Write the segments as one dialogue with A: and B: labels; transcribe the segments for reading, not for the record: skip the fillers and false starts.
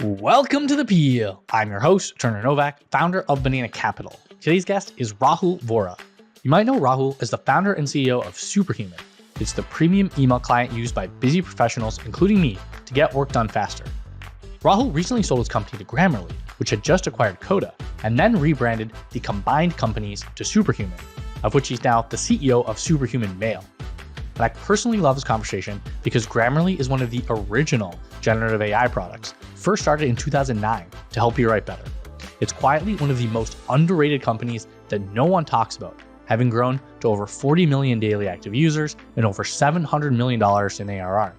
A: Welcome to The Peel. I'm your host, Turner Novak, founder of Banana Capital. Today's guest is Rahul Vohra. You might know Rahul as the founder and CEO of Superhuman. It's the premium email client used by busy professionals, including me, to get work done faster. Rahul recently sold his company to Grammarly, which had just acquired Coda, and then rebranded the combined companies to Superhuman, of which he's now the CEO of Superhuman Mail. And I personally love this conversation because Grammarly is one of the original generative AI products, first started in 2009 to help you write better. It's quietly one of the most underrated companies that no one talks about, having grown to over 40 million daily active users and over $700 million in ARR.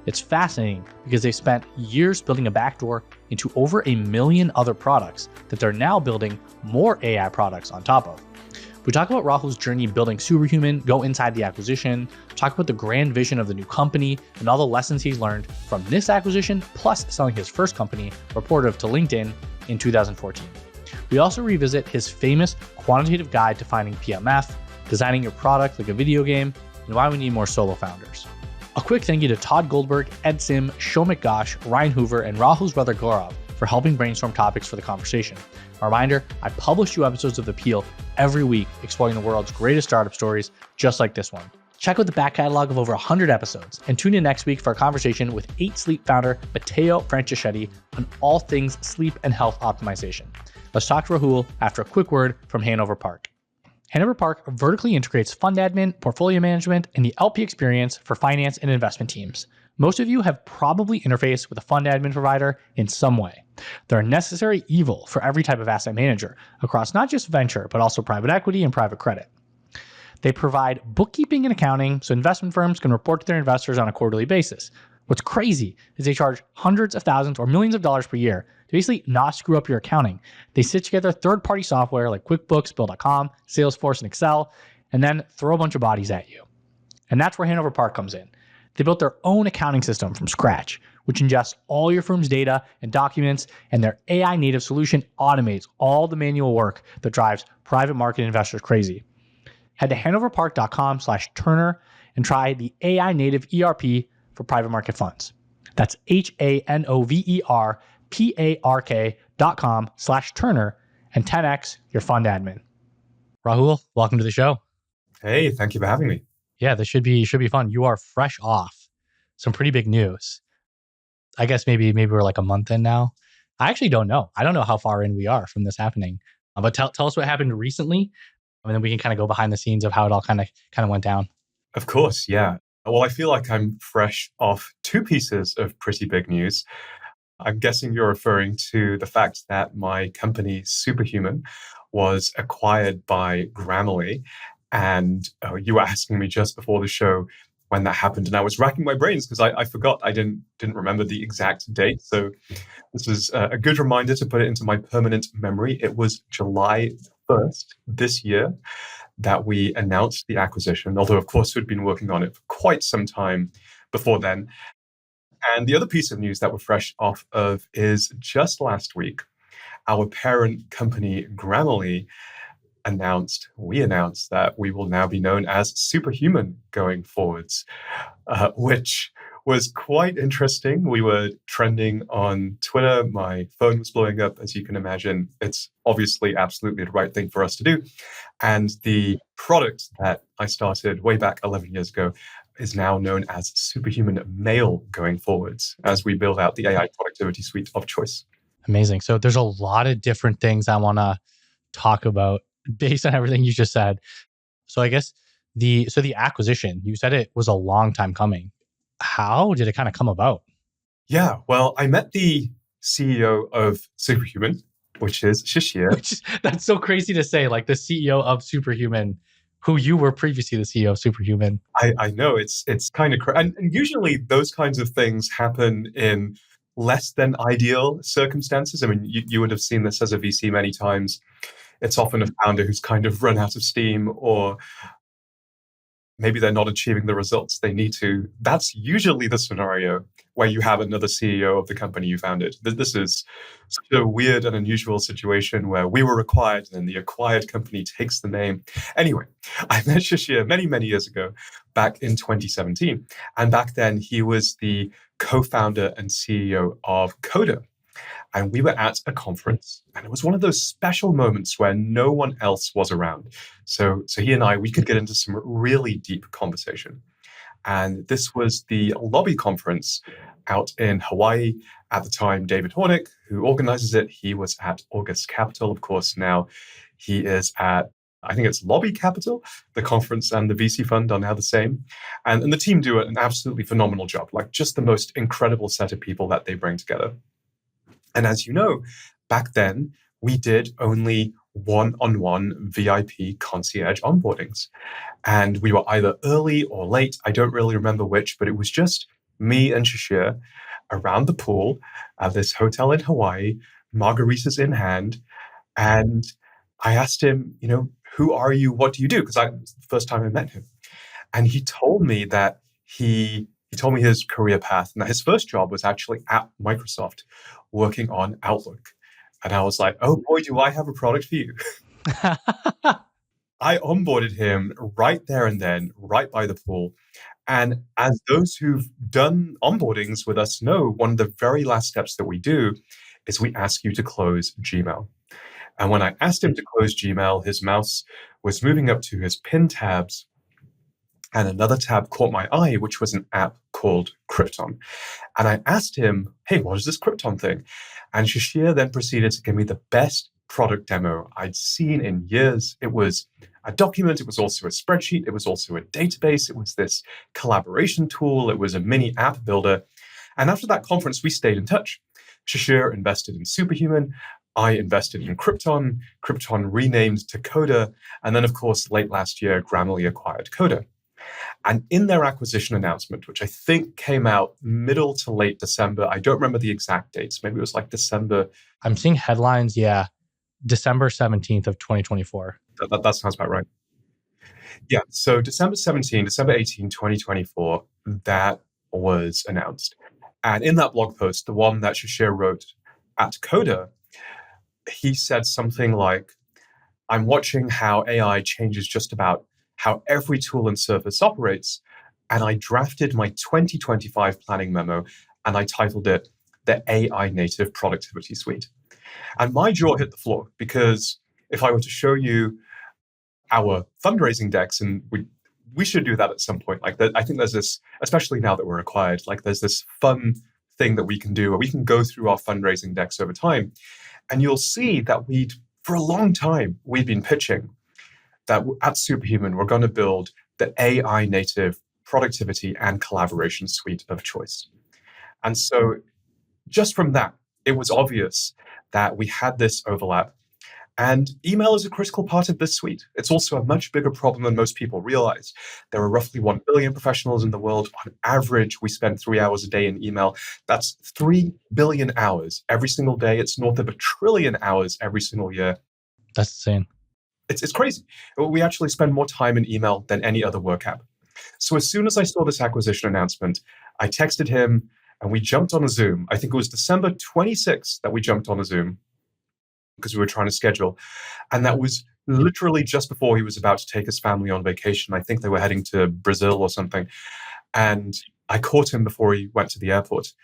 A: It's fascinating because they've spent years building a backdoor into over 1 million other products that they're now building more AI products on top of. We talk about Rahul's journey building Superhuman, go inside the acquisition, talk about the grand vision of the new company, and all the lessons he's learned from this acquisition, plus selling his first company, Rapportive, to LinkedIn in 2014. We also revisit his famous quantitative guide to finding PMF, designing your product like a video game, and why we need more solo founders. A quick thank you to Todd Goldberg, Ed Sim, Shomik Ghosh, Ryan Hoover, and Rahul's brother Gaurav for helping brainstorm topics for the conversation. A reminder, I publish 2 episodes of The Peel every week exploring the world's greatest startup stories, just like this one. Check out the back catalog of over 100 episodes and tune in next week for a conversation with 8 Sleep founder Matteo Franceschetti on all things sleep and health optimization. Let's talk to Rahul after a quick word from Hanover Park. Hanover Park vertically integrates fund admin, portfolio management, and the LP experience for finance and investment teams. Most of you have probably interfaced with a fund admin provider in some way. They're a necessary evil for every type of asset manager across not just venture, but also private equity and private credit. They provide bookkeeping and accounting so investment firms can report to their investors on a quarterly basis. What's crazy is they charge hundreds of thousands or millions of dollars per year to basically not screw up your accounting. They stitch together third-party software like QuickBooks, Bill.com, Salesforce, and Excel, and then throw a bunch of bodies at you. And that's where Hanover Park comes in. They built their own accounting system from scratch, which ingests all your firm's data and documents, and their AI native solution automates all the manual work that drives private market investors crazy. Head to hanoverpark.com/Turner and try the AI native ERP for private market funds. That's hanoverpark.com/Turner and 10x your fund admin. Rahul, welcome to the show.
B: Hey, thank you for having me.
A: Yeah, this should be fun. You are fresh off some pretty big news. I guess maybe we're like a month in now. I actually don't know. I don't know how far in we are from this happening. But tell us what happened recently, and then we can kind of go behind the scenes of how it all kind of went down.
B: Of course, yeah. Well, I feel like I'm fresh off 2 pieces of pretty big news. I'm guessing you're referring to the fact that my company, Superhuman, was acquired by Grammarly. And you were asking me just before the show when that happened, and I was racking my brains because I forgot. I didn't remember the exact date. So this is a good reminder to put it into my permanent memory. It was July 1st this year that we announced the acquisition, although of course we'd been working on it for quite some time before then. And the other piece of news that we're fresh off of is just last week, our parent company, Grammarly, we announced that we will now be known as Superhuman going forwards, which was quite interesting. We were trending on Twitter. My phone was blowing up, as you can imagine. It's obviously absolutely the right thing for us to do. And the product that I started way back 11 years ago is now known as Superhuman Mail going forwards as we build out the AI productivity suite of choice.
A: Amazing. So there's a lot of different things I want to talk about based on everything you just said. So I guess the acquisition, you said it was a long time coming. How did it kind of come about?
B: Yeah, well, I met the CEO of Superhuman, which is Shishir.
A: That's so crazy to say, like the CEO of Superhuman, who you were previously the CEO of Superhuman.
B: I know, it's kind of crazy. And usually those kinds of things happen in less than ideal circumstances. I mean, you would have seen this as a VC many times. It's often a founder who's kind of run out of steam, or maybe they're not achieving the results they need to. That's usually the scenario where you have another CEO of the company you founded. This is such a weird and unusual situation where we were acquired and then the acquired company takes the name. Anyway, I met Shishir many, many years ago, back in 2017. And back then he was the co-founder and CEO of Coda. And we were at a conference, and it was one of those special moments where no one else was around. So he and we could get into some really deep conversation. And this was the lobby conference out in Hawaii. At the time, David Hornick, who organizes it, he was at August Capital. Of course, now he is at, I think it's Lobby Capital. The conference and the VC fund are now the same. And the team do an absolutely phenomenal job, like just the most incredible set of people that they bring together. And as you know, back then, we did only one-on-one VIP concierge onboardings. And we were either early or late. I don't really remember which, but it was just me and Shashir around the pool at this hotel in Hawaii, margaritas in hand. And I asked him, who are you? What do you do? Because it was the first time I met him. And he told me that he told me his career path and that his first job was actually at Microsoft working on Outlook. And I was like, oh boy, do I have a product for you. I onboarded him right there and then, right by the pool. And as those who've done onboardings with us know, one of the very last steps that we do is we ask you to close Gmail. And when I asked him to close Gmail, his mouse was moving up to his pin tabs. And another tab caught my eye, which was an app called Krypton. And I asked him, hey, what is this Krypton thing? And Shashir then proceeded to give me the best product demo I'd seen in years. It was a document. It was also a spreadsheet. It was also a database. It was this collaboration tool. It was a mini app builder. And after that conference, we stayed in touch. Shashir invested in Superhuman. I invested in Krypton. Krypton renamed to Coda. And then, of course, late last year, Grammarly acquired Coda. And in their acquisition announcement, which I think came out middle to late December, I don't remember the exact dates. Maybe it was like December.
A: I'm seeing headlines. Yeah. December 17th of 2024.
B: That sounds about right. Yeah. So December 18, 2024, that was announced. And in that blog post, the one that Shashir wrote at Coda, he said something like, I'm watching how AI changes just about how every tool and service operates. And I drafted my 2025 planning memo and I titled it the AI Native Productivity Suite. And my jaw hit the floor because if I were to show you our fundraising decks, and we should do that at some point. Like I think there's this, especially now that we're acquired, like there's this fun thing that we can do where we can go through our fundraising decks over time. And you'll see that for a long time, we've been pitching that at Superhuman, we're going to build the AI native productivity and collaboration suite of choice. And so just from that, it was obvious that we had this overlap. And email is a critical part of this suite. It's also a much bigger problem than most people realize. There are roughly 1 billion professionals in the world. On average, we spend 3 hours a day in email. That's 3 billion hours every single day. It's north of 1 trillion hours every single year.
A: That's insane.
B: It's crazy. We actually spend more time in email than any other work app. So as soon as I saw this acquisition announcement, I texted him and we jumped on a Zoom. I think it was December 26th that we jumped on a Zoom because we were trying to schedule. And that was literally just before he was about to take his family on vacation. I think they were heading to Brazil or something. And I caught him before he went to the airport.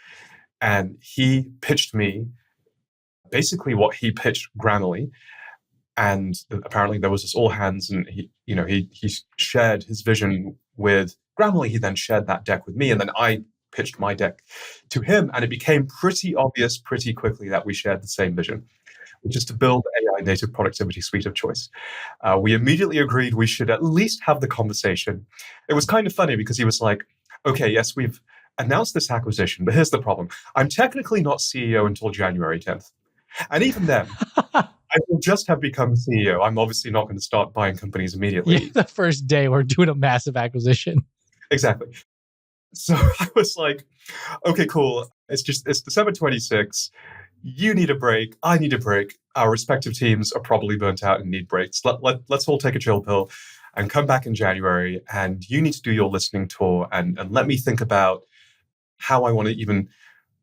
B: And he pitched me basically what he pitched Grammarly. And apparently there was this all hands, and he shared his vision with Grammarly. He then shared that deck with me, and then I pitched my deck to him. And it became pretty obvious pretty quickly that we shared the same vision, which is to build AI native productivity suite of choice. We immediately agreed we should at least have the conversation. It was kind of funny because he was like, okay, yes, we've announced this acquisition, but here's the problem. I'm technically not CEO until January 10th. And even then, I will just have become CEO. I'm obviously not going to start buying companies immediately.
A: Yeah, the first day we're doing a massive acquisition.
B: Exactly. So I was like, okay, cool. It's December 26th. You need a break. I need a break. Our respective teams are probably burnt out and need breaks. Let's all take a chill pill and come back in January. And you need to do your listening tour and let me think about how I want to even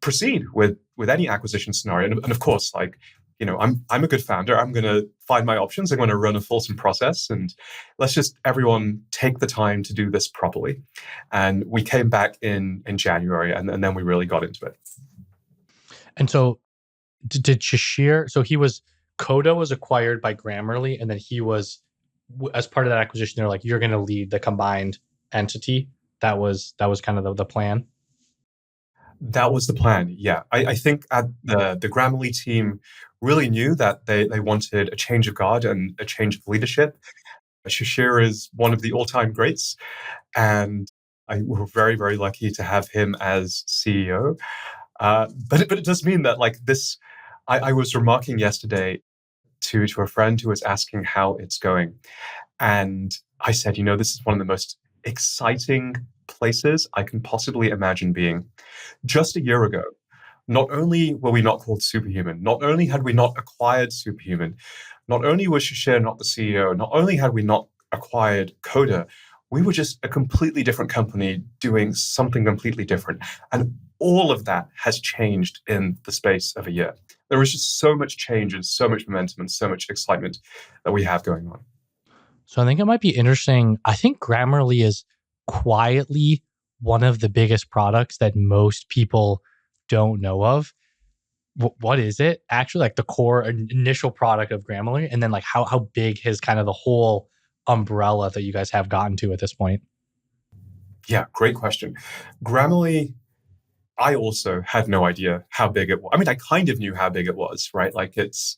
B: proceed with any acquisition scenario. And of course, like, I'm a good founder. I'm going to find my options. I'm going to run a fulsome process, and let's just everyone take the time to do this properly. And we came back in January, and then we really got into it.
A: And so did Shashir, so Coda was acquired by Grammarly, and then he was, as part of that acquisition, they're like, you're going to lead the combined entity. That was kind of the plan.
B: That was the plan, yeah. I think the Grammarly team really knew that they wanted a change of guard and a change of leadership. Shashir is one of the all-time greats, and we're very, very lucky to have him as CEO. But it does mean that like this, I was remarking yesterday to a friend who was asking how it's going. And I said, this is one of the most exciting places I can possibly imagine being. Just a year ago, not only were we not called Superhuman, not only had we not acquired Superhuman, not only was Shashir not the CEO, not only had we not acquired Coda, we were just a completely different company doing something completely different. And all of that has changed in the space of a year. There is just so much change and so much momentum and so much excitement that we have going on.
A: So I think it might be interesting. I think Grammarly is quietly one of the biggest products that most people don't know of. What is it? Actually, like the core initial product of Grammarly, and then like how big has kind of the whole umbrella that you guys have gotten to at this point?
B: Yeah, great question. Grammarly, I also had no idea how big it was. I mean, I kind of knew how big it was, right? Like it's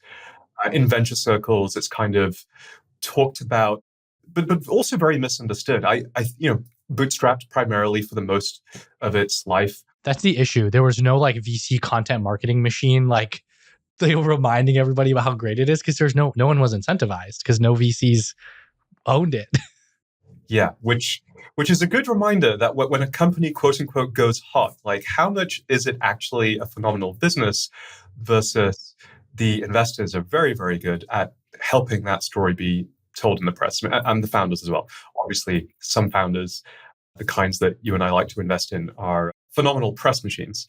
B: in venture circles, it's kind of talked about, but also very misunderstood. I bootstrapped primarily for the most of its life.
A: That's the issue. There was no like VC content marketing machine like they were reminding everybody about how great it is, because there's no one was incentivized because no VCs owned it.
B: Yeah, which is a good reminder that when a company quote unquote goes hot, like how much is it actually a phenomenal business versus the investors are very, very good at helping that story be told in the press, and the founders as well. Obviously, some founders, the kinds that you and I like to invest in, are phenomenal press machines.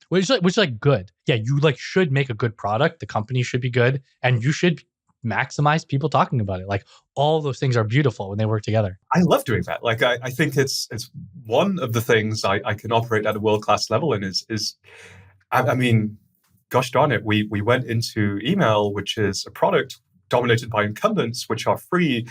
A: Which is like good. Yeah, you like should make a good product. The company should be good, and you should maximize people talking about it. Like all those things are beautiful when they work together.
B: I love doing that. Like I think it's one of the things I can operate at a world-class level in is I mean, gosh darn it, we went into email, which is a product dominated by incumbents, which are free,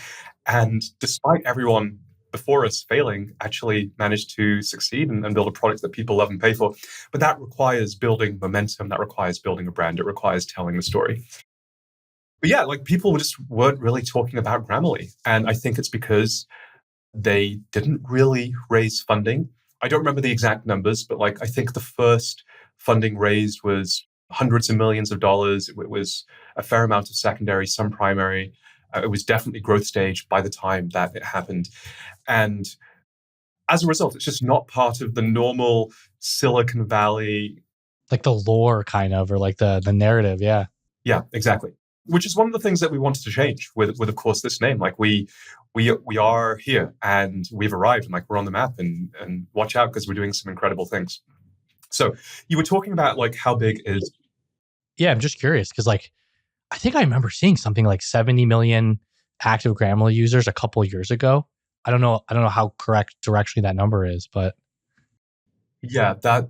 B: and despite everyone before us failing, actually managed to succeed and build a product that people love and pay for. But that requires building momentum, that requires building a brand, it requires telling the story. But yeah, like people just weren't really talking about Grammarly. And I think it's because they didn't really raise funding. I don't remember the exact numbers, but like I think the first funding raised was hundreds of millions of dollars. It was a fair amount of secondary, some primary. It was definitely growth stage by the time that it happened. And as a result, it's just not part of the normal Silicon Valley.
A: Like the lore kind of, or like the narrative. Yeah.
B: Yeah, exactly. Which is one of the things that we wanted to change with of course, this name. Like we are here and we've arrived and like we're on the map and watch out because we're doing some incredible things. So you were talking about like how big is.
A: Yeah, I'm just curious because like I think I remember seeing something like 70 million active Grammarly users a couple of years ago. I don't know how correct directionally that number is, but
B: Yeah, that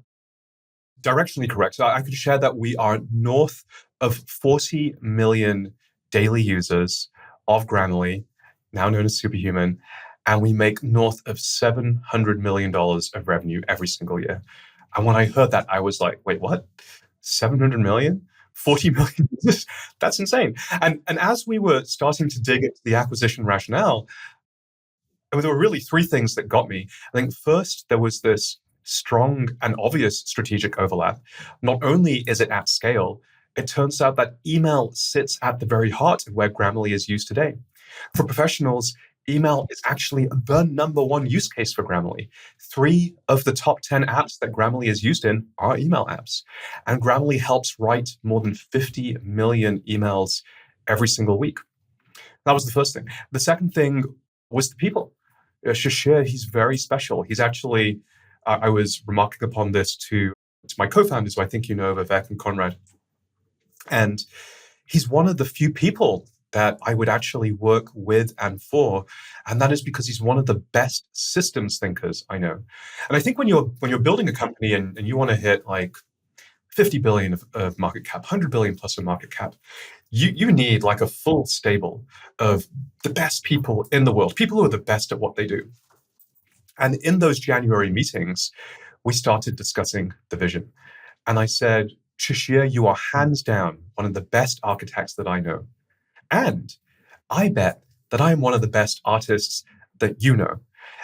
B: directionally correct. So I could share that we are north of 40 million daily users of Grammarly, now known as Superhuman, and we make north of $700 million of revenue every single year. And when I heard that, I was like, wait, what? 700 million? 40 million? That's insane. And as we were starting to dig into the acquisition rationale, there were really three things that got me. I think first, there was this strong and obvious strategic overlap. Not only is it at scale, it turns out that email sits at the very heart of where Grammarly is used today. For professionals, email is actually the number one use case for Grammarly. 3 of the top 10 apps that Grammarly is used in are email apps. And Grammarly helps write more than 50 million emails every single week. That was the first thing. The second thing was the people. Shashir, he's very special. He's actually, I was remarking upon this to my co-founders, who I think you know, Vivek and Conrad. And he's one of the few people that I would actually work with and for. And that is because he's one of the best systems thinkers I know. And I think when you're building a company and you want to hit like 50 billion of market cap, 100 billion plus of market cap. You need like a full stable of the best people in the world, people who are the best at what they do. And in those January meetings, we started discussing the vision. And I said, Shashir, you are hands down one of the best architects that I know. And I bet that I am one of the best artists that you know.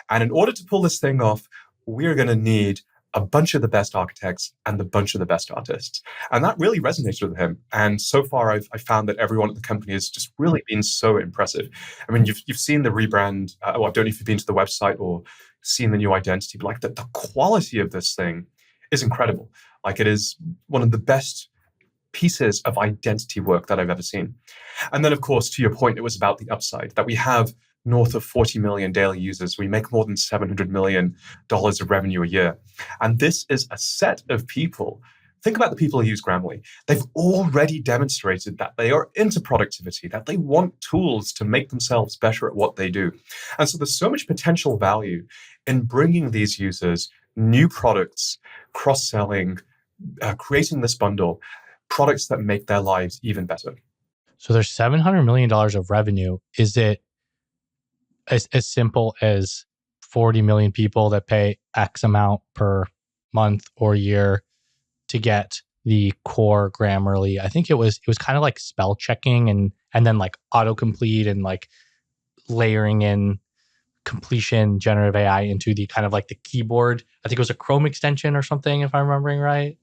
B: And in order to pull this thing off, we're going to need a bunch of the best architects and a bunch of the best artists. And that really resonated with him. And so far, I've found that everyone at the company has just really been so impressive. I mean, you've seen the rebrand. I don't know if you've been to the website or seen the new identity, but like the quality of this thing is incredible. Like it is one of the best pieces of identity work that I've ever seen. And then, of course, to your point, it was about the upside, that we have north of 40 million daily users. We make more than $700 million of revenue a year. And this is a set of people. Think about the people who use Grammarly. They've already demonstrated that they are into productivity, that they want tools to make themselves better at what they do. And so there's so much potential value in bringing these users new products, cross-selling, creating this bundle, products that make their lives even better.
A: So there's $700 million of revenue. Is it as simple as 40 million people that pay X amount per month or year to get the core Grammarly? I think it was kind of like spell checking and then like autocomplete and like layering in completion generative AI into the kind of like the keyboard. I think it was a Chrome extension or something, if I'm remembering right.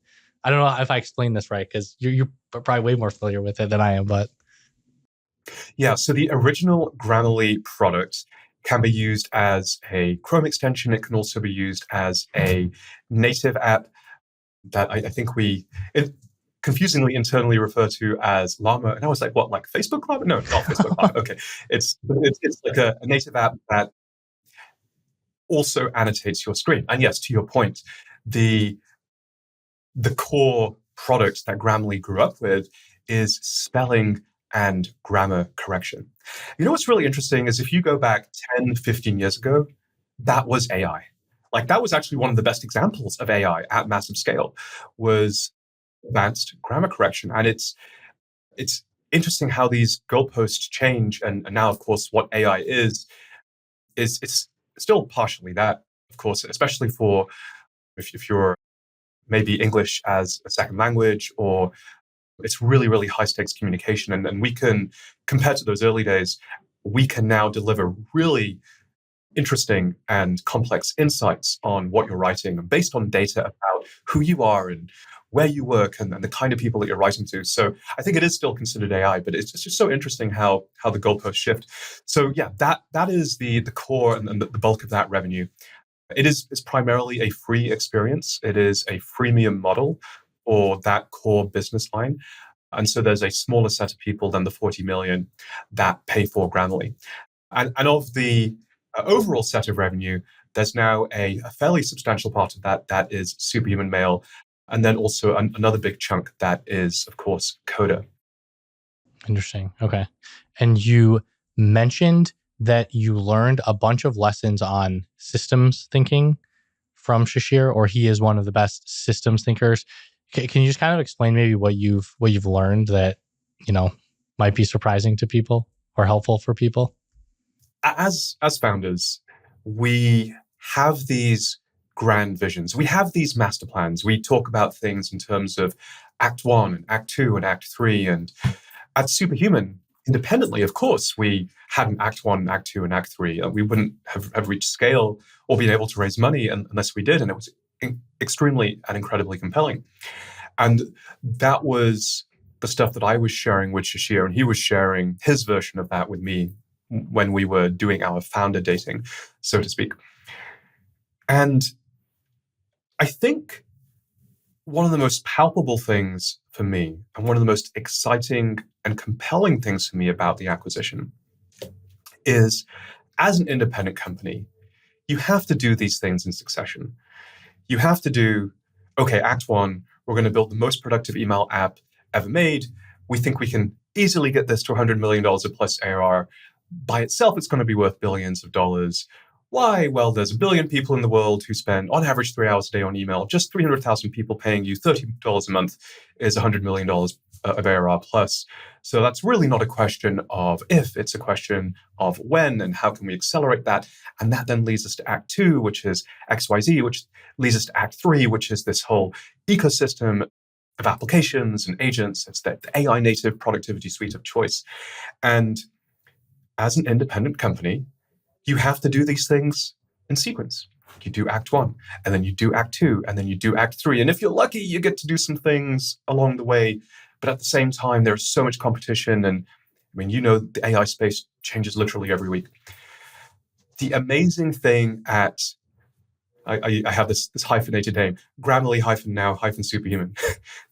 A: I don't know if I explained this right, because you're probably way more familiar with it than I am, but.
B: Yeah, so the original Grammarly product can be used as a Chrome extension. It can also be used as a native app that I think we confusingly internally refer to as Llama. And I was like, what, like Facebook Llama? No, not Facebook Llama. Okay. It's like a native app that also annotates your screen. And yes, to your point, the core product that Grammarly grew up with is spelling and grammar correction. You know what's really interesting is if you go back 10, 15 years ago, that was AI. Like that was actually one of the best examples of AI at massive scale, was advanced grammar correction. And it's interesting how these goalposts change. And now, of course, what AI is it's still partially that, of course, especially for if you're maybe English as a second language, or it's really, really high stakes communication. And we can, compared to those early days, we can now deliver really interesting and complex insights on what you're writing based on data about who you are and where you work and the kind of people that you're writing to. So I think it is still considered AI, but it's just so interesting how the goalposts shift. So yeah, that is the core and the bulk of that revenue. It's primarily a free experience. It is a freemium model for that core business line. And so there's a smaller set of people than the 40 million that pay for Grammarly. And of the overall set of revenue, there's now a fairly substantial part of that is Superhuman Mail. And then also another big chunk that is, of course, Coda.
A: Interesting. Okay. And you mentioned that you learned a bunch of lessons on systems thinking from Shashir, or he is one of the best systems thinkers. Can you just kind of explain maybe what you've learned that, might be surprising to people or helpful for people?
B: As founders, we have these grand visions. We have these master plans. We talk about things in terms of Act 1 and Act 2 and Act 3. And at Superhuman, independently, of course, we had an Act 1, Act 2, and Act 3. We wouldn't have reached scale or been able to raise money unless we did. And it was extremely and incredibly compelling. And that was the stuff that I was sharing with Shashir, and he was sharing his version of that with me when we were doing our founder dating, so to speak. And I think one of the most palpable things for me, and one of the most exciting and compelling things for me about the acquisition, is as an independent company, you have to do these things in succession. You have to do, okay, Act 1, we're going to build the most productive email app ever made. We think we can easily get this to $100 million of plus ARR. By itself, it's going to be worth billions of dollars. Why? Well, there's 1 billion people in the world who spend on average 3 hours a day on email. Just 300,000 people paying you $30 a month is $100 million of ARR plus. So that's really not a question of if, it's a question of when and how can we accelerate that. And that then leads us to Act 2, which is XYZ, which leads us to Act 3, which is this whole ecosystem of applications and agents. It's the AI native productivity suite of choice. And as an independent company, you have to do these things in sequence. You do Act 1, and then you do Act 2, and then you do Act 3. And if you're lucky, you get to do some things along the way. But at the same time, there's so much competition. And I mean, the AI space changes literally every week. The amazing thing at, I have this hyphenated name, Grammarly-now-Superhuman,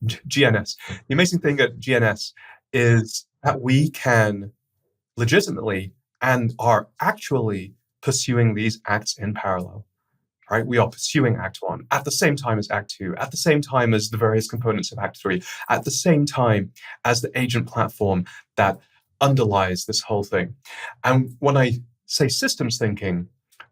B: GNS. The amazing thing at GNS is that we can legitimately and are actually pursuing these acts in parallel, right? We are pursuing Act 1 at the same time as Act 2, at the same time as the various components of Act 3, at the same time as the agent platform that underlies this whole thing. And when I say systems thinking,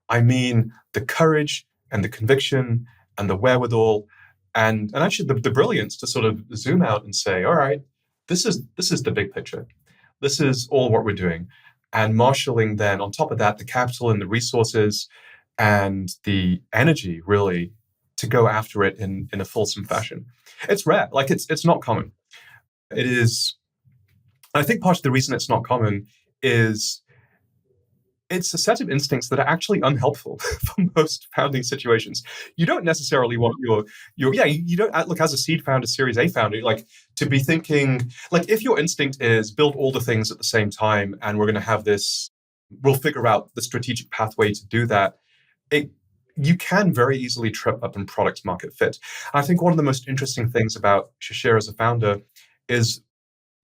B: I mean the courage and the conviction and the wherewithal and actually the brilliance to sort of zoom out and say, all right, this is the big picture. This is all what we're doing. And marshalling then on top of that, the capital and the resources and the energy really to go after it in a fulsome fashion. It's rare, like it's not common. It is, I think part of the reason it's not common is it's a set of instincts that are actually unhelpful for most founding situations. You don't necessarily want you don't look as a seed founder, Series A founder, like to be thinking, like if your instinct is build all the things at the same time and we're going to have this, we'll figure out the strategic pathway to do that, you can very easily trip up in product market fit. I think one of the most interesting things about Shishir as a founder is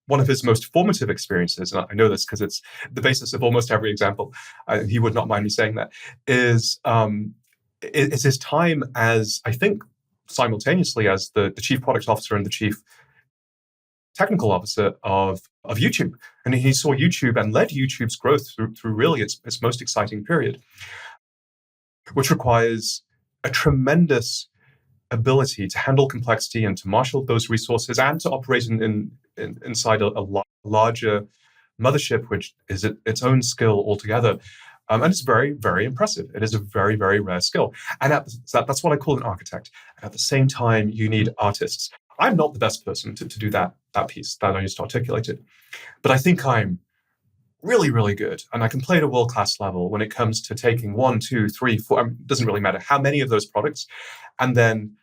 B: one of his most formative experiences, and I know this because it's the basis of almost every example, he would not mind me saying that, is his time as, I think, simultaneously as the chief product officer and the chief technical officer of YouTube. And he saw YouTube and led YouTube's growth through really its most exciting period, which requires a tremendous ability to handle complexity and to marshal those resources and to operate inside a larger mothership, which is its own skill altogether. And it's very, very impressive. It is a very, very rare skill. And that's what I call an architect. And at the same time, you need artists. I'm not the best person to do that piece that I just articulated. But I think I'm really, really good. And I can play at a world-class level when it comes to taking 1, 2, 3, 4, it doesn't really matter how many of those products, and then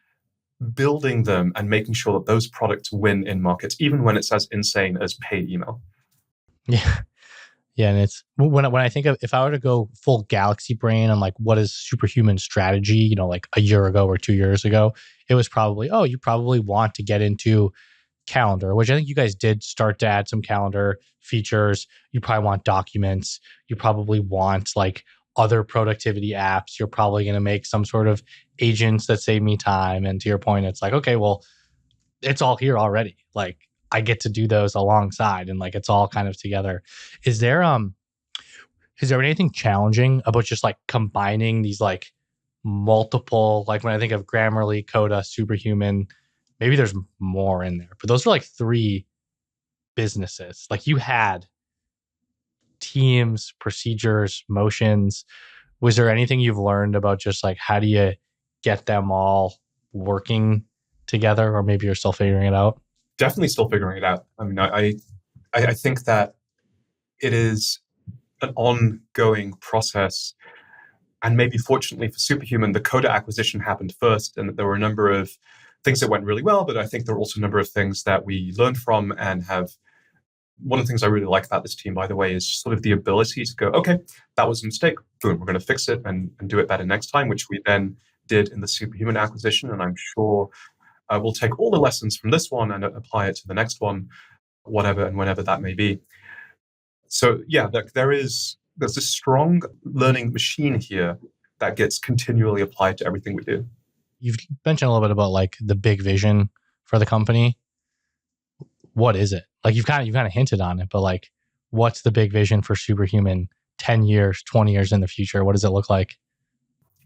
B: building them and making sure that those products win in markets, even when it's as insane as paid email.
A: Yeah. Yeah. And it's when I think of, if I were to go full galaxy brain on like, what is Superhuman strategy, like a year ago or 2 years ago, it was probably, you probably want to get into calendar, which I think you guys did start to add some calendar features. You probably want documents. You probably want like other productivity apps. You're probably going to make some sort of agents that save me time. And to your point, it's like, okay, well, it's all here already. Like I get to do those alongside and like it's all kind of together. Is there anything challenging about just like combining these like multiple, like when I think of Grammarly, Coda, Superhuman, maybe there's more in there, but those are like 3 businesses. Like you had teams, procedures, motions. Was there anything you've learned about just like how do you get them all working together, or maybe you're still figuring it out?
B: Definitely still figuring it out. I mean, I think that it is an ongoing process. And maybe fortunately for Superhuman, the Coda acquisition happened first, and there were a number of things that went really well, but I think there are also a number of things that we learned from and have. One of the things I really like about this team, by the way, is sort of the ability to go, okay, that was a mistake. Boom, we're going to fix it and do it better next time, which we then did in the Superhuman acquisition. And I'm sure we'll take all the lessons from this one and apply it to the next one, whatever and whenever that may be. So yeah, there's this strong learning machine here that gets continually applied to everything we do.
A: You've mentioned a little bit about like the big vision for the company. What is it? Like you've kind of hinted on it, but like, what's the big vision for Superhuman 10 years, 20 years in the future? What does it look like?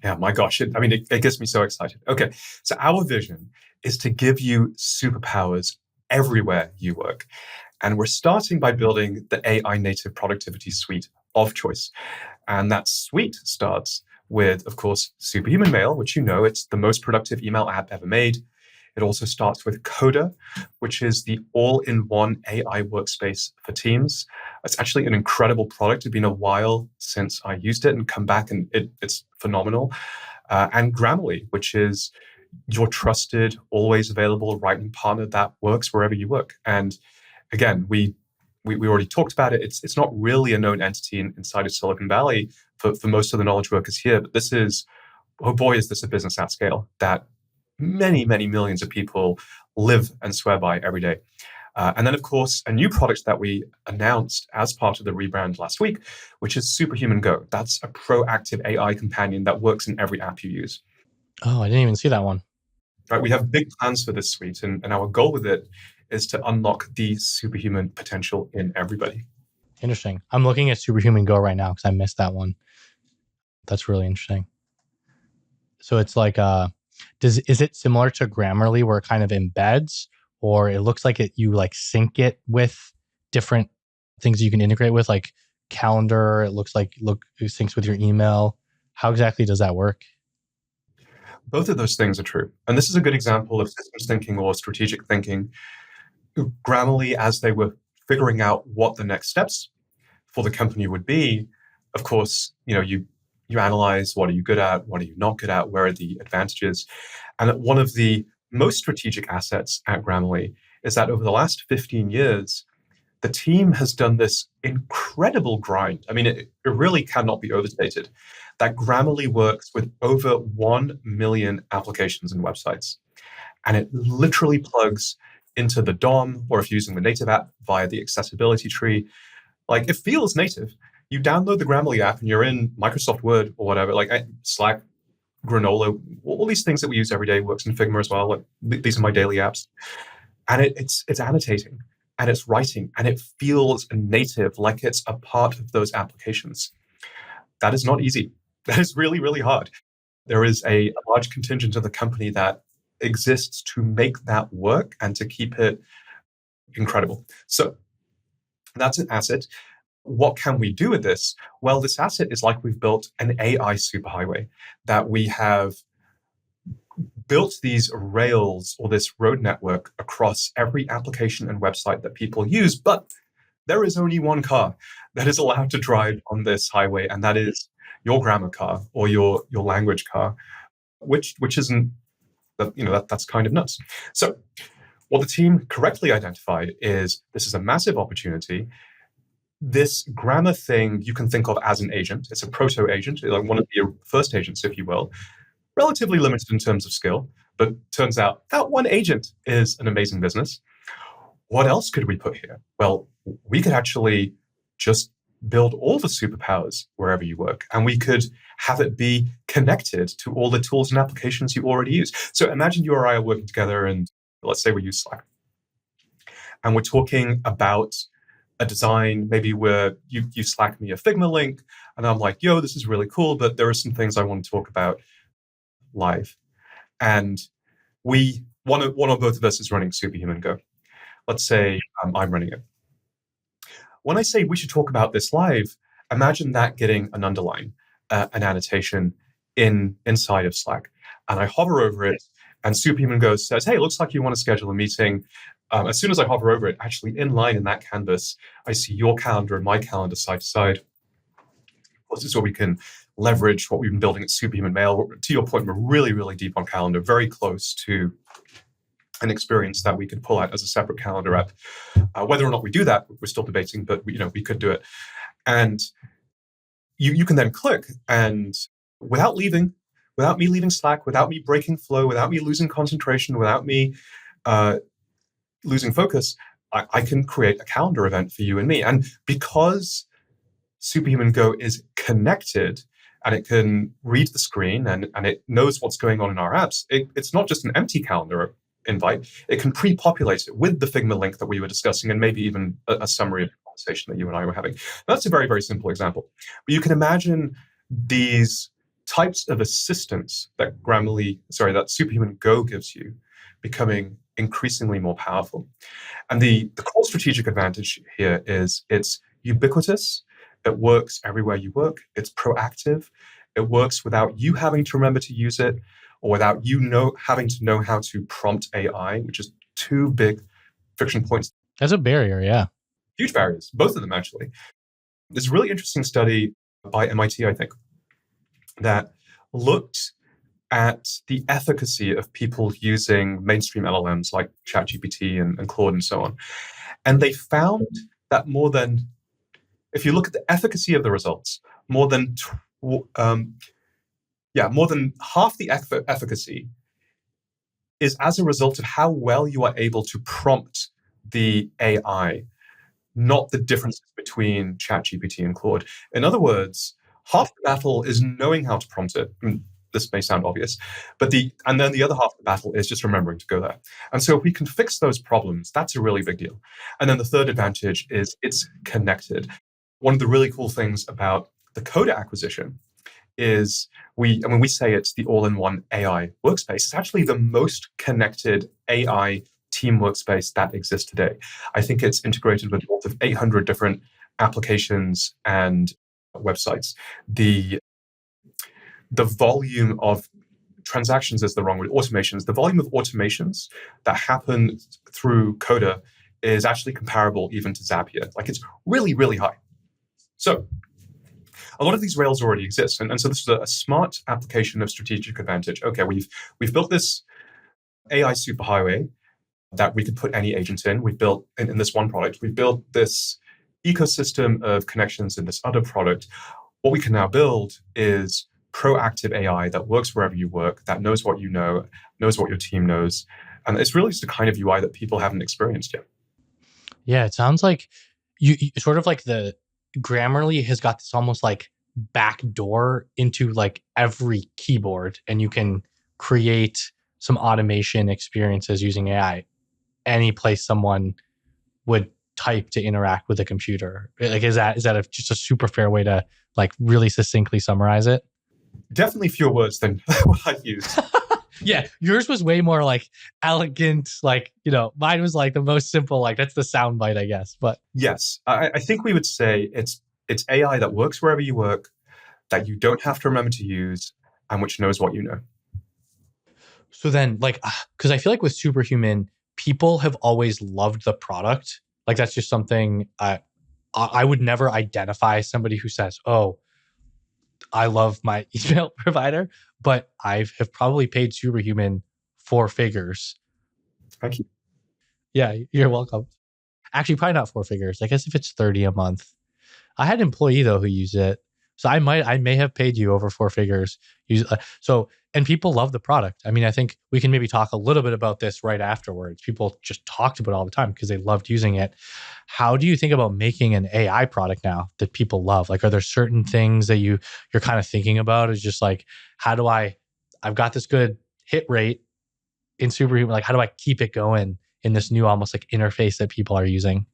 B: Yeah, my gosh. It gets me so excited. Okay, so our vision is to give you superpowers everywhere you work. And we're starting by building the AI native productivity suite of choice. And that suite starts with, of course, Superhuman Mail, which it's the most productive email app ever made. It also starts with Coda, which is the all-in-one AI workspace for teams. It's actually an incredible product. It's been a while since I used it and come back, and it's phenomenal. And Grammarly, which is your trusted, always available writing partner that works wherever you work. And again, we already talked about it. It's not really a known entity inside of Silicon Valley for most of the knowledge workers here, but this is, oh boy, is this a business at scale that many, many millions of people live and swear by every day. And then, of course, a new product that we announced as part of the rebrand last week, which is Superhuman Go. That's a proactive AI companion that works in every app you use.
A: Oh, I didn't even see that one.
B: Right, we have big plans for this suite, and our goal with it is to unlock the superhuman potential in everybody.
A: Interesting. I'm looking at Superhuman Go right now because I missed that one. That's really interesting. So it's like, is it similar to Grammarly where it kind of embeds, or it looks like you like sync it with different things you can integrate with, like calendar? It looks like it syncs with your email. How exactly does that work?
B: Both of those things are true. And this is a good example of systems thinking or strategic thinking. Grammarly, as they were figuring out what the next steps for the company would be, of course, you analyze what are you good at, what are you not good at, where are the advantages. And one of the most strategic assets at Grammarly is that over the last 15 years, the team has done this incredible grind. It really cannot be overstated that Grammarly works with over 1 million applications and websites. And it literally plugs into the DOM, or if you're using the native app via the accessibility tree. Like, it feels native. You download the Grammarly app and you're in Microsoft Word or whatever, like Slack, Granola, all these things that we use every day, works in Figma as well. Like, these are my daily apps. And it's annotating and it's writing and it feels native, like it's a part of those applications. That is not easy. That is really, really hard. There is a large contingent of the company that exists to make that work and to keep it incredible. So that's an asset. What can we do with this? Well, this asset is like we've built an AI superhighway, that we have built these rails or this road network across every application and website that people use. But there is only one car that is allowed to drive on this highway, and that is your grammar car or your language car, which isn't, that's kind of nuts. So what the team correctly identified is this is a massive opportunity. This grammar thing you can think of as an agent. It's a proto-agent, like one of the first agents, if you will. Relatively limited in terms of skill, but turns out that one agent is an amazing business. What else could we put here? Well, we could actually just build all the superpowers wherever you work, and we could have it be connected to all the tools and applications you already use. So imagine you or I are working together, and let's say we use Slack, and we're talking about a design. Maybe where you Slack me a Figma link, and I'm like, yo, this is really cool, but there are some things I want to talk about live. And one or both of us is running Superhuman Go. Let's say I'm running it. When I say we should talk about this live, imagine that getting an underline, an annotation inside of Slack. And I hover over it, and Superhuman Go says, hey, it looks like you want to schedule a meeting. As soon as I hover over it, actually in line in that canvas, I see your calendar and my calendar side to side. This is where we can leverage what we've been building at Superhuman Mail. To your point, we're really, really deep on calendar, very close to an experience that we could pull out as a separate calendar app. Whether or not we do that, we're still debating, but we could do it. And you can then click, and without me leaving Slack, without me breaking flow, without me losing concentration, without me losing focus, I can create a calendar event for you and me. And because Superhuman Go is connected and it can read the screen and it knows what's going on in our apps, it's not just an empty calendar invite. It can pre-populate it with the Figma link that we were discussing and maybe even a summary of the conversation that you and I were having. That's a very, very simple example. But you can imagine these types of assistance that Superhuman Go gives you becoming increasingly more powerful. And the core strategic advantage here is it's ubiquitous. It works everywhere you work. It's proactive. It works without you having to remember to use it, or without you having to know how to prompt AI, which is two big friction points.
A: That's a barrier, yeah.
B: Huge barriers, both of them actually. There's a really interesting study by MIT, I think, that looked at the efficacy of people using mainstream LLMs like ChatGPT and Claude and so on. And they found that if you look at the efficacy of the results, more than half the efficacy is as a result of how well you are able to prompt the AI, not the differences between ChatGPT and Claude. In other words, half the battle is knowing how to prompt it. This may sound obvious, and then the other half of the battle is just remembering to go there. And so if we can fix those problems, that's a really big deal. And then the third advantage is it's connected. One of the really cool things about the Coda acquisition is we say it's the all-in-one AI workspace. It's actually the most connected AI team workspace that exists today. I think it's integrated with more than 800 different applications and websites. The volume of transactions is the wrong word, automations. The volume of automations that happen through Coda is actually comparable even to Zapier. Like, it's really, really high. So a lot of these rails already exist. And so this is a smart application of strategic advantage. Okay, we've built this AI superhighway that we could put any agent in. We've built in this one product. We've built this ecosystem of connections in this other product. What we can now build is proactive AI that works wherever you work, that knows what you know, knows what your team knows. And it's really just a kind of UI that people haven't experienced yet.
A: Yeah, it sounds like you sort of like the Grammarly has got this almost like back door into like every keyboard, and you can create some automation experiences using AI any place someone would type to interact with a computer. Like, is that just a super fair way to like really succinctly summarize it?
B: Definitely fewer words than what I used.
A: Yeah, yours was way more like elegant, like, mine was like the most simple, like that's the soundbite, I guess. But
B: yes, I think we would say it's AI that works wherever you work, that you don't have to remember to use, and which knows what you know.
A: So then, like, because I feel like with Superhuman, people have always loved the product. Like, that's just something I would never identify somebody who says, "Oh, I love my email provider," but I have probably paid Superhuman 4 figures.
B: Thank you.
A: Yeah, you're welcome. Actually, probably not 4 figures. I guess if it's 30 a month. I had an employee though who used it, so I may have paid you over 4 figures. And people love the product. I mean, I think we can maybe talk a little bit about this right afterwards. People just talked about it all the time because they loved using it. How do you think about making an AI product now that people love? Like, are there certain things that you're kind of thinking about? Is just like, I've got this good hit rate in Superhuman. Like, how do I keep it going in this new almost like interface that people are using?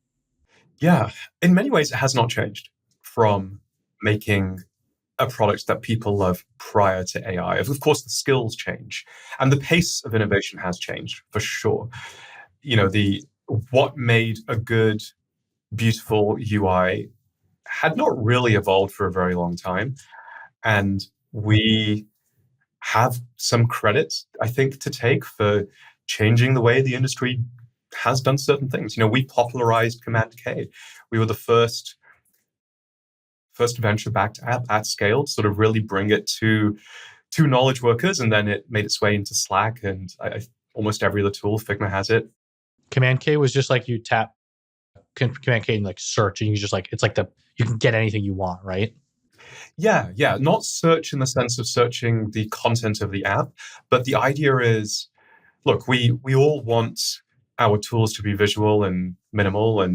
B: Yeah, in many ways, it has not changed from making a product that people love prior to AI. Of course, the skills change and the pace of innovation has changed for sure. What made a good, beautiful UI had not really evolved for a very long time. And we have some credit, I think, to take for changing the way the industry has done certain things. We popularized Command K. We were the first venture-backed app at scale to sort of really bring it to knowledge workers, and then it made its way into Slack and almost every other tool. Figma has it.
A: Command K was just like you tap Command K and like search, and you just like, it's like you can get anything you want, right?
B: Yeah. Not search in the sense of searching the content of the app, but the idea is, look, we all want our tools to be visual and minimal,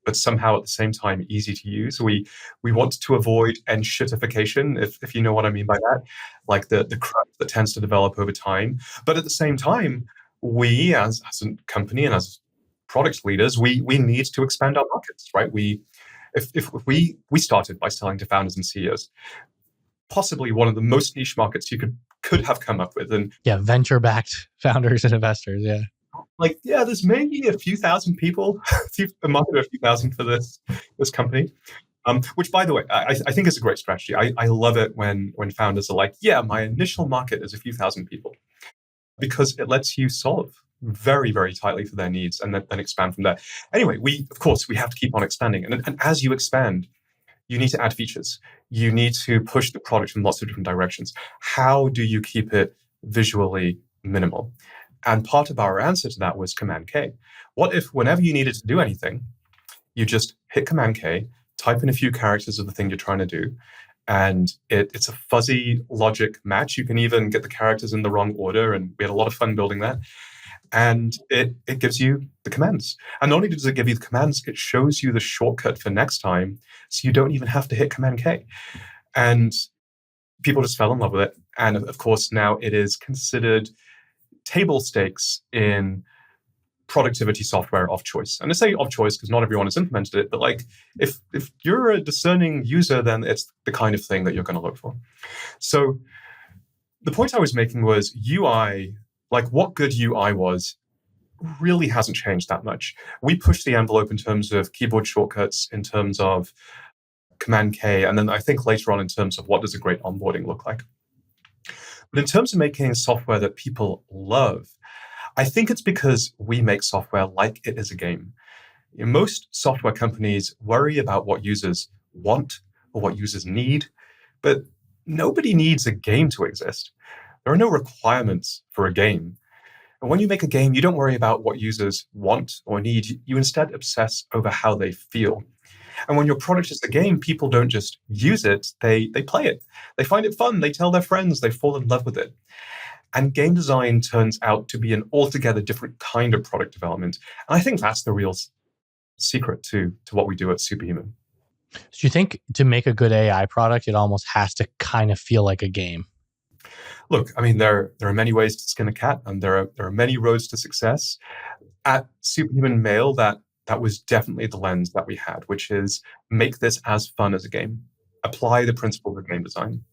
B: but somehow at the same time easy to use. We want to avoid enshittification, if you know what I mean by that, like the crap that tends to develop over time. But at the same time, we as a company and as product leaders, we need to expand our markets, right? If we started by selling to founders and CEOs, possibly one of the most niche markets you could have come up with. And
A: yeah, venture-backed founders and investors. Yeah.
B: There's maybe a few thousand people, a market of a few thousand for this company. Which, by the way, I think is a great strategy. I love it when founders are like, yeah, my initial market is a few thousand people, because it lets you solve very, very tightly for their needs and then expand from there. Anyway, we have to keep on expanding. And as you expand, you need to add features. You need to push the product in lots of different directions. How do you keep it visually minimal? And part of our answer to that was Command K. What if whenever you needed to do anything, you just hit Command K, type in a few characters of the thing you're trying to do, and it's a fuzzy logic match. You can even get the characters in the wrong order, and we had a lot of fun building that. And it gives you the commands. And not only does it give you the commands, it shows you the shortcut for next time, so you don't even have to hit Command K. And people just fell in love with it. And of course, now it is considered table stakes in productivity software of choice. And I say of choice because not everyone has implemented it, but if you're a discerning user, then it's the kind of thing that you're going to look for. So the point I was making was UI, what good UI was, really hasn't changed that much. We pushed the envelope in terms of keyboard shortcuts, in terms of Command K, and then I think later on in terms of what does a great onboarding look like. But in terms of making software that people love, I think it's because we make software like it is a game. Most software companies worry about what users want or what users need, but nobody needs a game to exist. There are no requirements for a game. And when you make a game, you don't worry about what users want or need. You instead obsess over how they feel. And when your product is a game, people don't just use it, they play it. They find it fun, they tell their friends, they fall in love with it. And game design turns out to be an altogether different kind of product development. And I think that's the real secret to what we do at Superhuman.
A: So you think to make a good AI product, it almost has to kind of feel like a game?
B: Look, I mean, there are many ways to skin a cat, and there are many roads to success. At Superhuman Mail, that was definitely the lens that we had, which is make this as fun as a game. Apply the principles of game design.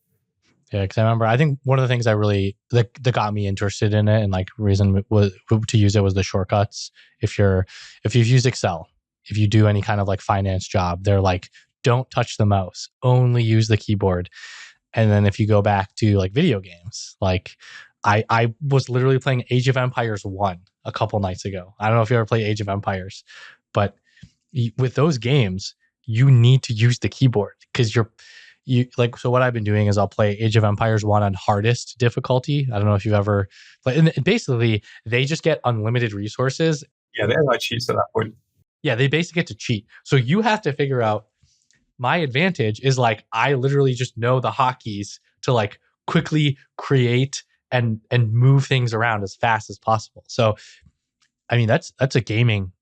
A: Yeah, because I remember, I think one of the things I really that got me interested in it, and reason was to use it, was the shortcuts. If you've used Excel, if you do any kind of finance job, they're like, don't touch the mouse, only use the keyboard. And then if you go back to video games, I was literally playing Age of Empires 1 a couple nights ago. I don't know if you ever played Age of Empires, but with those games, you need to use the keyboard because so what I've been doing is I'll play Age of Empires 1 on hardest difficulty. I don't know if you've ever played. And basically, they just get unlimited resources.
B: Yeah, they're like cheats at that point.
A: Yeah, they basically get to cheat. So you have to figure out, my advantage is I literally just know the hotkeys to quickly create and move things around as fast as possible. So, I mean, that's a gaming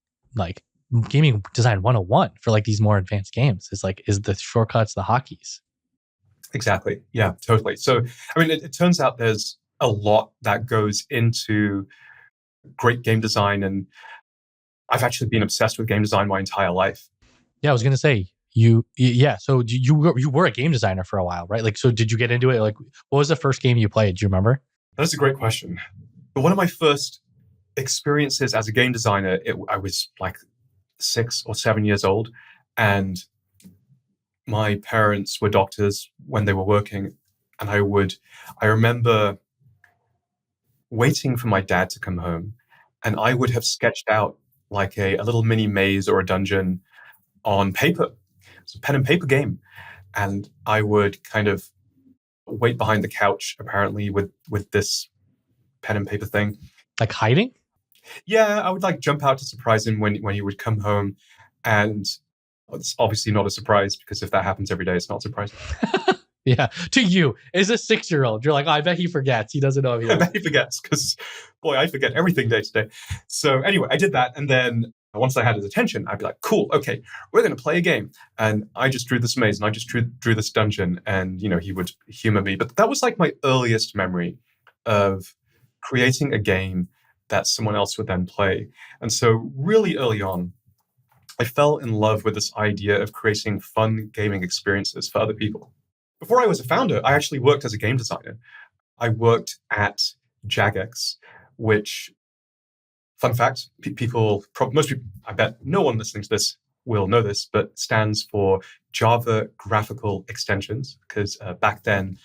A: design 101 for these more advanced games. Is the shortcuts, the hotkeys.
B: Exactly. Yeah, totally. So, I mean, it turns out there's a lot that goes into great game design, and I've actually been obsessed with game design my entire life.
A: Yeah, I was going to say, so you were a game designer for a while, right? So did you get into it? What was the first game you played? Do you remember?
B: That's a great question. But one of my first experiences as a game designer, I was 6 or 7 years old, and my parents were doctors when they were working, and I remember waiting for my dad to come home, and I would have sketched out a little mini maze or a dungeon on paper. It's a pen and paper game. And I would kind of wait behind the couch, apparently, with this pen and paper thing.
A: Hiding?
B: Yeah, I would jump out to surprise him when he would come home. And it's obviously not a surprise, because if that happens every day, it's not surprising.
A: Yeah, to you, as a 6-year-old, you're I bet he forgets. He doesn't know.
B: I bet he forgets, because, boy, I forget everything day to day. So anyway, I did that. And then once I had his attention, I'd be like, cool, okay, we're going to play a game. And I just drew this maze, and I just drew this dungeon, and, he would humor me. But that was my earliest memory of creating a game that someone else would then play. And so really early on, I fell in love with this idea of creating fun gaming experiences for other people. before I was a founder, I actually worked as a game designer. I worked at Jagex, which, fun fact, most people, I bet no one listening to this will know this, but stands for Java Graphical Extensions, because back then,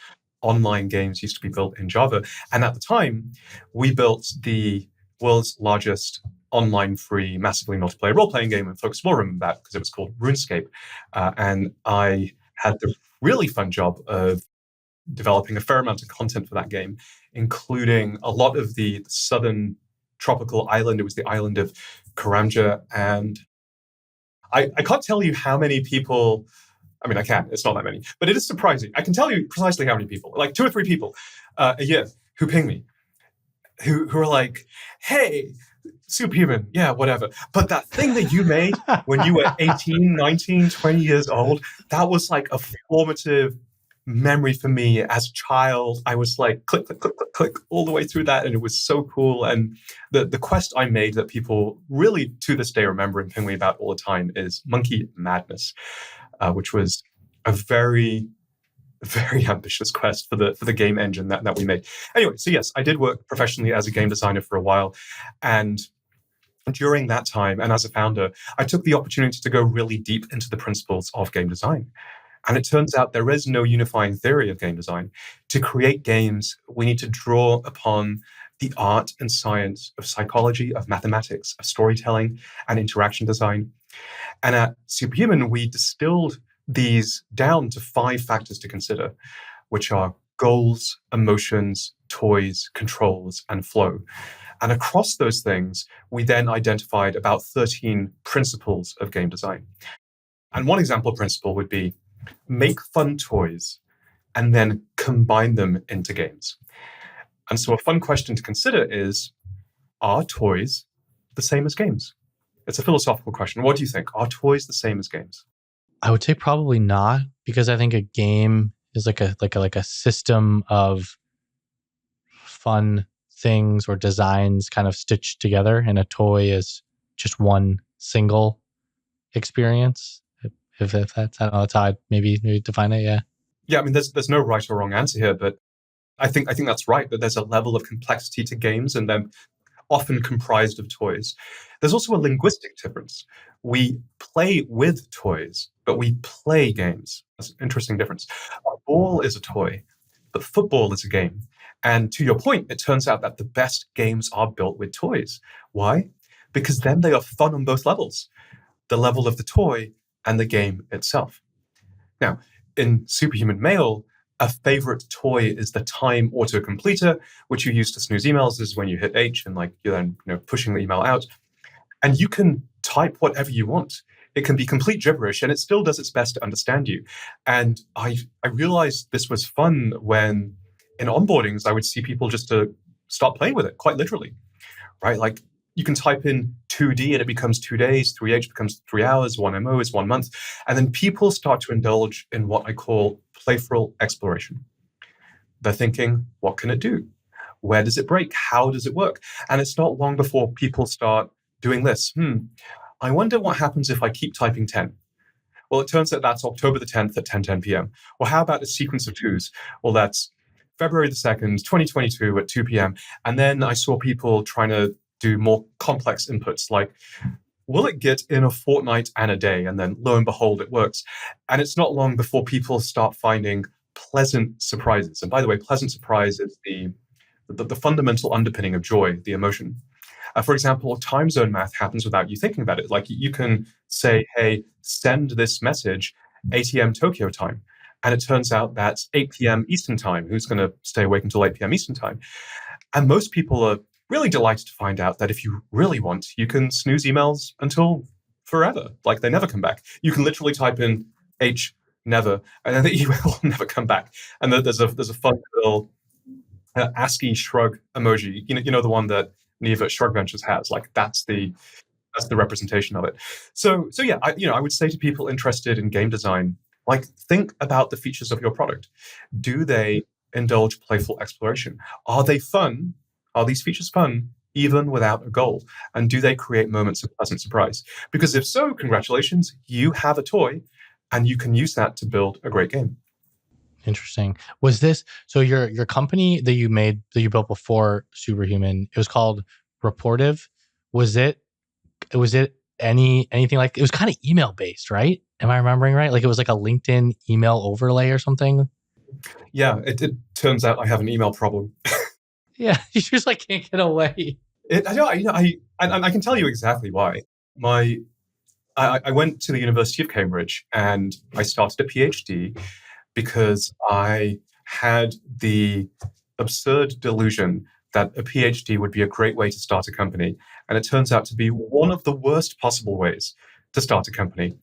B: online games used to be built in Java. And at the time, we built the world's largest online free, massively multiplayer role-playing game, and folks will remember that because it was called Runescape. And I had the really fun job of developing a fair amount of content for that game, including a lot of the southern tropical island. It was the island of Karamja. And I can't tell you how many people, I mean, I can, it's not that many, but it is surprising. I can tell you precisely how many people, like 2 or 3 people a year who ping me, who are like, hey, Superhuman, yeah, whatever. But that thing that you made when you were 18, 19, 20 years old, that was like a formative memory for me as a child. I was like, click, click, click, click, click, all the way through that. And it was so cool. And the quest I made that people really to this day remember and ping me about all the time is Monkey Madness, which was a very, very ambitious quest for the game engine that we made. Anyway, so yes, I did work professionally as a game designer for a while. And during that time, and as a founder, I took the opportunity to go really deep into the principles of game design. And it turns out there is no unifying theory of game design. To create games, we need to draw upon the art and science of psychology, of mathematics, of storytelling, and interaction design. And at Superhuman, we distilled these down to 5 factors to consider, which are goals, emotions, toys, controls, and flow. And across those things, we then identified about 13 principles of game design. And one example principle would be make fun toys and then combine them into games. And so a fun question to consider is, are toys the same as games? It's a philosophical question. What do you think? Are toys the same as games?
A: I would say probably not, because I think a game is like a system of fun things or designs kind of stitched together, and a toy is just one single experience. If that's, I don't know, that's how I'd maybe define it. Yeah.
B: Yeah, I mean, there's no right or wrong answer here, but I think that's right, that there's a level of complexity to games, and they're often comprised of toys. There's also a linguistic difference. We play with toys, but we play games. That's an interesting difference. A ball is a toy, but football is a game. And to your point, it turns out that the best games are built with toys. Why? Because then they are fun on both levels, the level of the toy and the game itself. Now, in Superhuman Mail, a favorite toy is the time autocompleter, which you use to snooze emails. This is when you hit H and you're then pushing the email out. And you can type whatever you want. It can be complete gibberish, and it still does its best to understand you. And I realized this was fun when in onboardings, I would see people just to start playing with it, quite literally, right? Like you can type in 2D and it becomes 2 days, 3H becomes 3 hours, 1MO is 1 month. And then people start to indulge in what I call playful exploration. They're thinking, what can it do? Where does it break? How does it work? And it's not long before people start doing this. I wonder what happens if I keep typing 10. Well, it turns out that's October the 10th at 10:10 p.m. Or how about a sequence of 2s? Well, that's February the 2nd, 2022 at 2 p.m. And then I saw people trying to do more complex inputs like, will it get in a fortnight and a day? And then lo and behold, it works. And it's not long before people start finding pleasant surprises. And by the way, pleasant surprise is the fundamental underpinning of joy, the emotion. For example, time zone math happens without you thinking about it. Like you can say, hey, send this message 8 a.m. Tokyo time. And it turns out that's 8 p.m. Eastern time. Who's going to stay awake until 8 p.m. Eastern time? And most people are really delighted to find out that if you really want, you can snooze emails until forever. Like they never come back. You can literally type in H never, and then the email will never come back. And there's a fun little ASCII shrug emoji. You know the one that Neva Shrug Ventures has. Like that's the representation of it. So yeah, I would say to people interested in game design, like think about the features of your product. Do they indulge playful exploration? Are they fun? Are these features fun even without a goal? And do they create moments of pleasant surprise? Because if so, congratulations, you have a toy and you can use that to build a great game.
A: Interesting. Was this so your company that you built before Superhuman, it was called Rapportive. Was it anything like it was kind of email based, right? Am I remembering right? Like it was like a LinkedIn email overlay or something?
B: Yeah, it turns out I have an email problem.
A: Yeah, you just like can't get away.
B: I don't, I can tell you exactly why. I went to the University of Cambridge and I started a PhD because I had the absurd delusion that a PhD would be a great way to start a company. And it turns out to be one of the worst possible ways to start a company.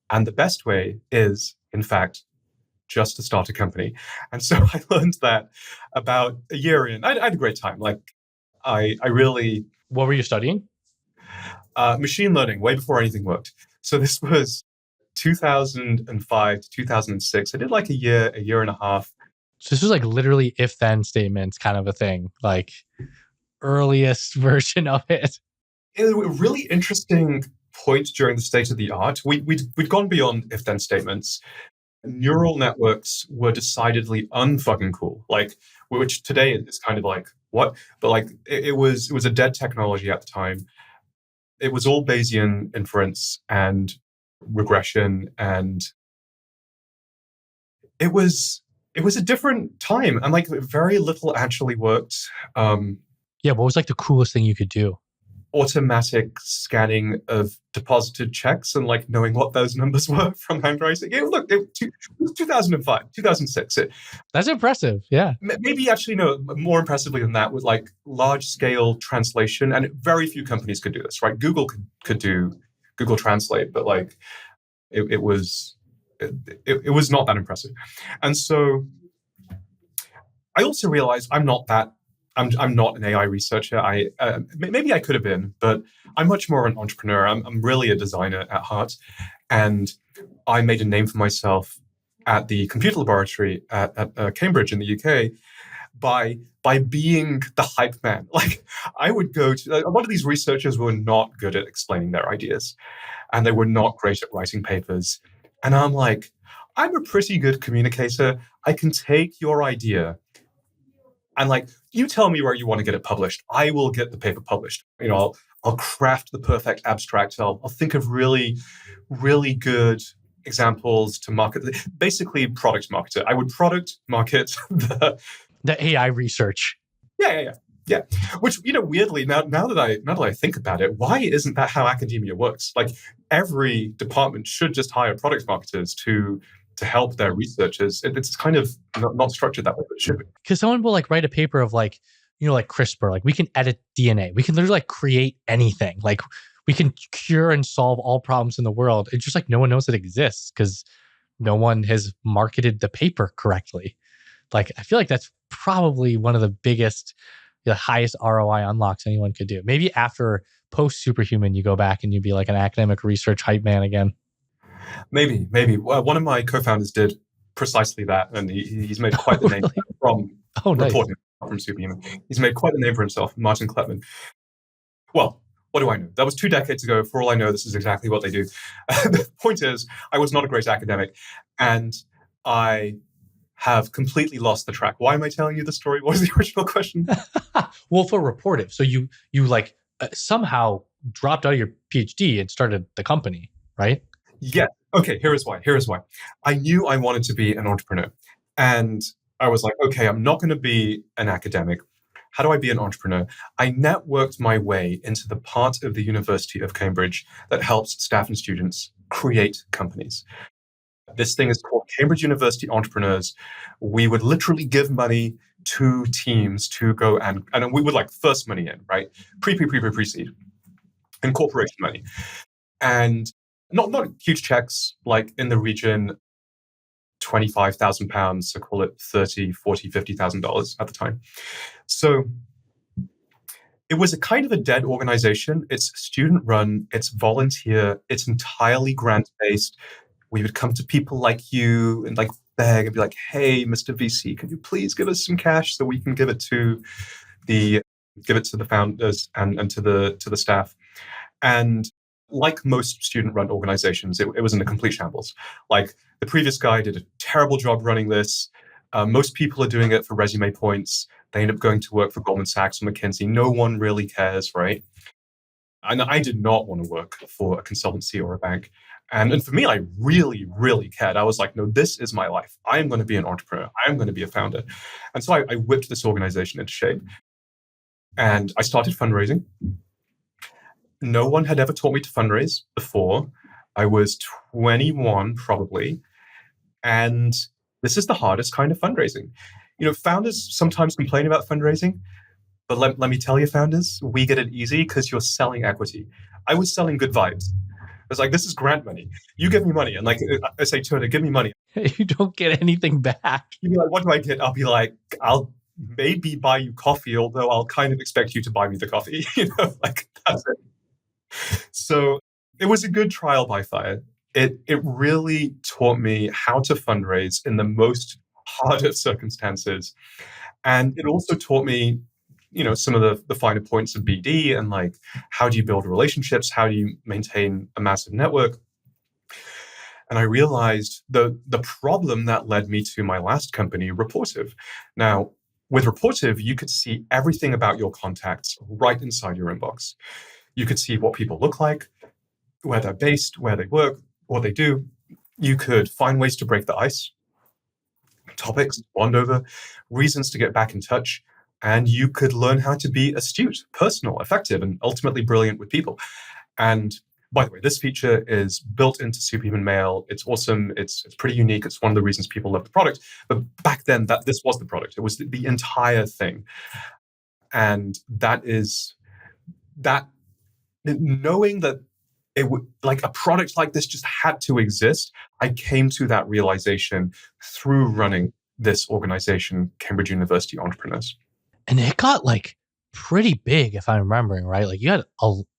B: And the best way is, in fact, just to start a company. And so I learned that about a year in. I had a great time. Like, I really
A: What were you studying?
B: machine learning way before anything worked. So this was 2005 to 2006. I did like a year and a half.
A: So this was like literally if then statements kind of a thing, like earliest version of it.
B: It was a really interesting point during the state of the art. We'd gone beyond if then statements. Neural networks were decidedly unfucking cool. Like, which today is kind of like, what? But like, it was a dead technology at the time. It was all Bayesian inference and regression, and it was a different time, and like very little actually worked.
A: Yeah, what was like the coolest thing you could do?
B: Automatic scanning of deposited checks and like knowing what those numbers were from handwriting. It was 2005, 2006.
A: That's impressive. Yeah.
B: Maybe actually, no, more impressively than that was like large scale translation. And very few companies could do this, right? Google could do Google Translate, but like it was not that impressive. And so I also realized I'm not an AI researcher. Maybe I could have been, but I'm much more an entrepreneur. I'm really a designer at heart, and I made a name for myself at the computer laboratory at Cambridge in the UK by being the hype man. Like I would go to a lot of these researchers were not good at explaining their ideas, and they were not great at writing papers. And I'm like, I'm a pretty good communicator. I can take your idea and like, you tell me where you want to get it published. I will get the paper published. You know, I'll craft the perfect abstract. I'll think of really, really good examples to market. Basically, product marketer. I would product market
A: the AI research.
B: Yeah. Which, you know, weirdly, now that I think about it, why isn't that how academia works? Like every department should just hire product marketers to help their researchers. It's kind of not structured that way, but it should be.
A: Because someone will like write a paper of like, you know, like CRISPR, like we can edit DNA. We can literally like create anything. Like we can cure and solve all problems in the world. It's just like no one knows it exists because no one has marketed the paper correctly. Like I feel like that's probably one of the biggest, the highest ROI unlocks anyone could do. Maybe after post Superhuman, you go back and you'd be like an academic research hype man again.
B: Maybe. One of my co-founders did precisely that, and he's made quite the name from reporting from Superhuman. He's made quite the name for himself, Martin Kleppman. Well, what do I know? That was 2 decades ago. For all I know, this is exactly what they do. The point is, I was not a great academic, and I have completely lost the track. Why am I telling you the story? What was the original question?
A: Well, for Rapportive. So you like somehow dropped out of your PhD and started the company, right?
B: Yeah. Okay, here is why. I knew I wanted to be an entrepreneur. And I was like, okay, I'm not going to be an academic. How do I be an entrepreneur? I networked my way into the part of the University of Cambridge that helps staff and students create companies. This thing is called Cambridge University Entrepreneurs. We would literally give money to teams to go and we would like first money in, right? Pre-seed, and corporation money. And not huge checks, like in the region, £25,000, so call it $30,000, $40,000, $50,000 at the time. So it was a kind of a dead organization. It's student run, it's volunteer, it's entirely grant based. We would come to people like you and like beg and be like, hey, Mr. VC, can you please give us some cash so we can give it to the founders and to the staff. And like most student-run organizations, it was in a complete shambles. Like the previous guy did a terrible job running this. Most people are doing it for resume points. They end up going to work for Goldman Sachs or McKinsey. No one really cares, right? And I did not want to work for a consultancy or a bank. And for me, I really, really cared. I was like, no, this is my life. I am going to be an entrepreneur. I am going to be a founder. And so I whipped this organization into shape. And I started fundraising. No one had ever taught me to fundraise before. I was 21 probably. And this is the hardest kind of fundraising. Founders sometimes complain about fundraising, but let me tell you, founders, we get it easy because you're selling equity. I was selling good vibes. I was like, this is grant money. You give me money. And like, I say, Turner, give me money.
A: You don't get anything back.
B: You'd be like, what do I get? I'll be like, I'll maybe buy you coffee, although I'll kind of expect you to buy me the coffee. Like that's it. So it was a good trial by fire. It really taught me how to fundraise in the most hardest circumstances. And it also taught me, some of the finer points of BD and like, how do you build relationships? How do you maintain a massive network? And I realized the problem that led me to my last company, Rapportive. Now, with Rapportive, you could see everything about your contacts right inside your inbox. You could see what people look like, where they're based, where they work, what they do. You could find ways to break the ice, topics to bond over, reasons to get back in touch, and you could learn how to be astute, personal, effective, and ultimately brilliant with people. And by the way, this feature is built into Superhuman Mail. It's awesome. It's pretty unique. It's one of the reasons people love the product. But back then, this was the product. It was the entire thing. And knowing that it would, like, a product like this just had to exist, I came to that realization through running this organization, Cambridge University Entrepreneurs.
A: And it got like pretty big, if I'm remembering right. Like you had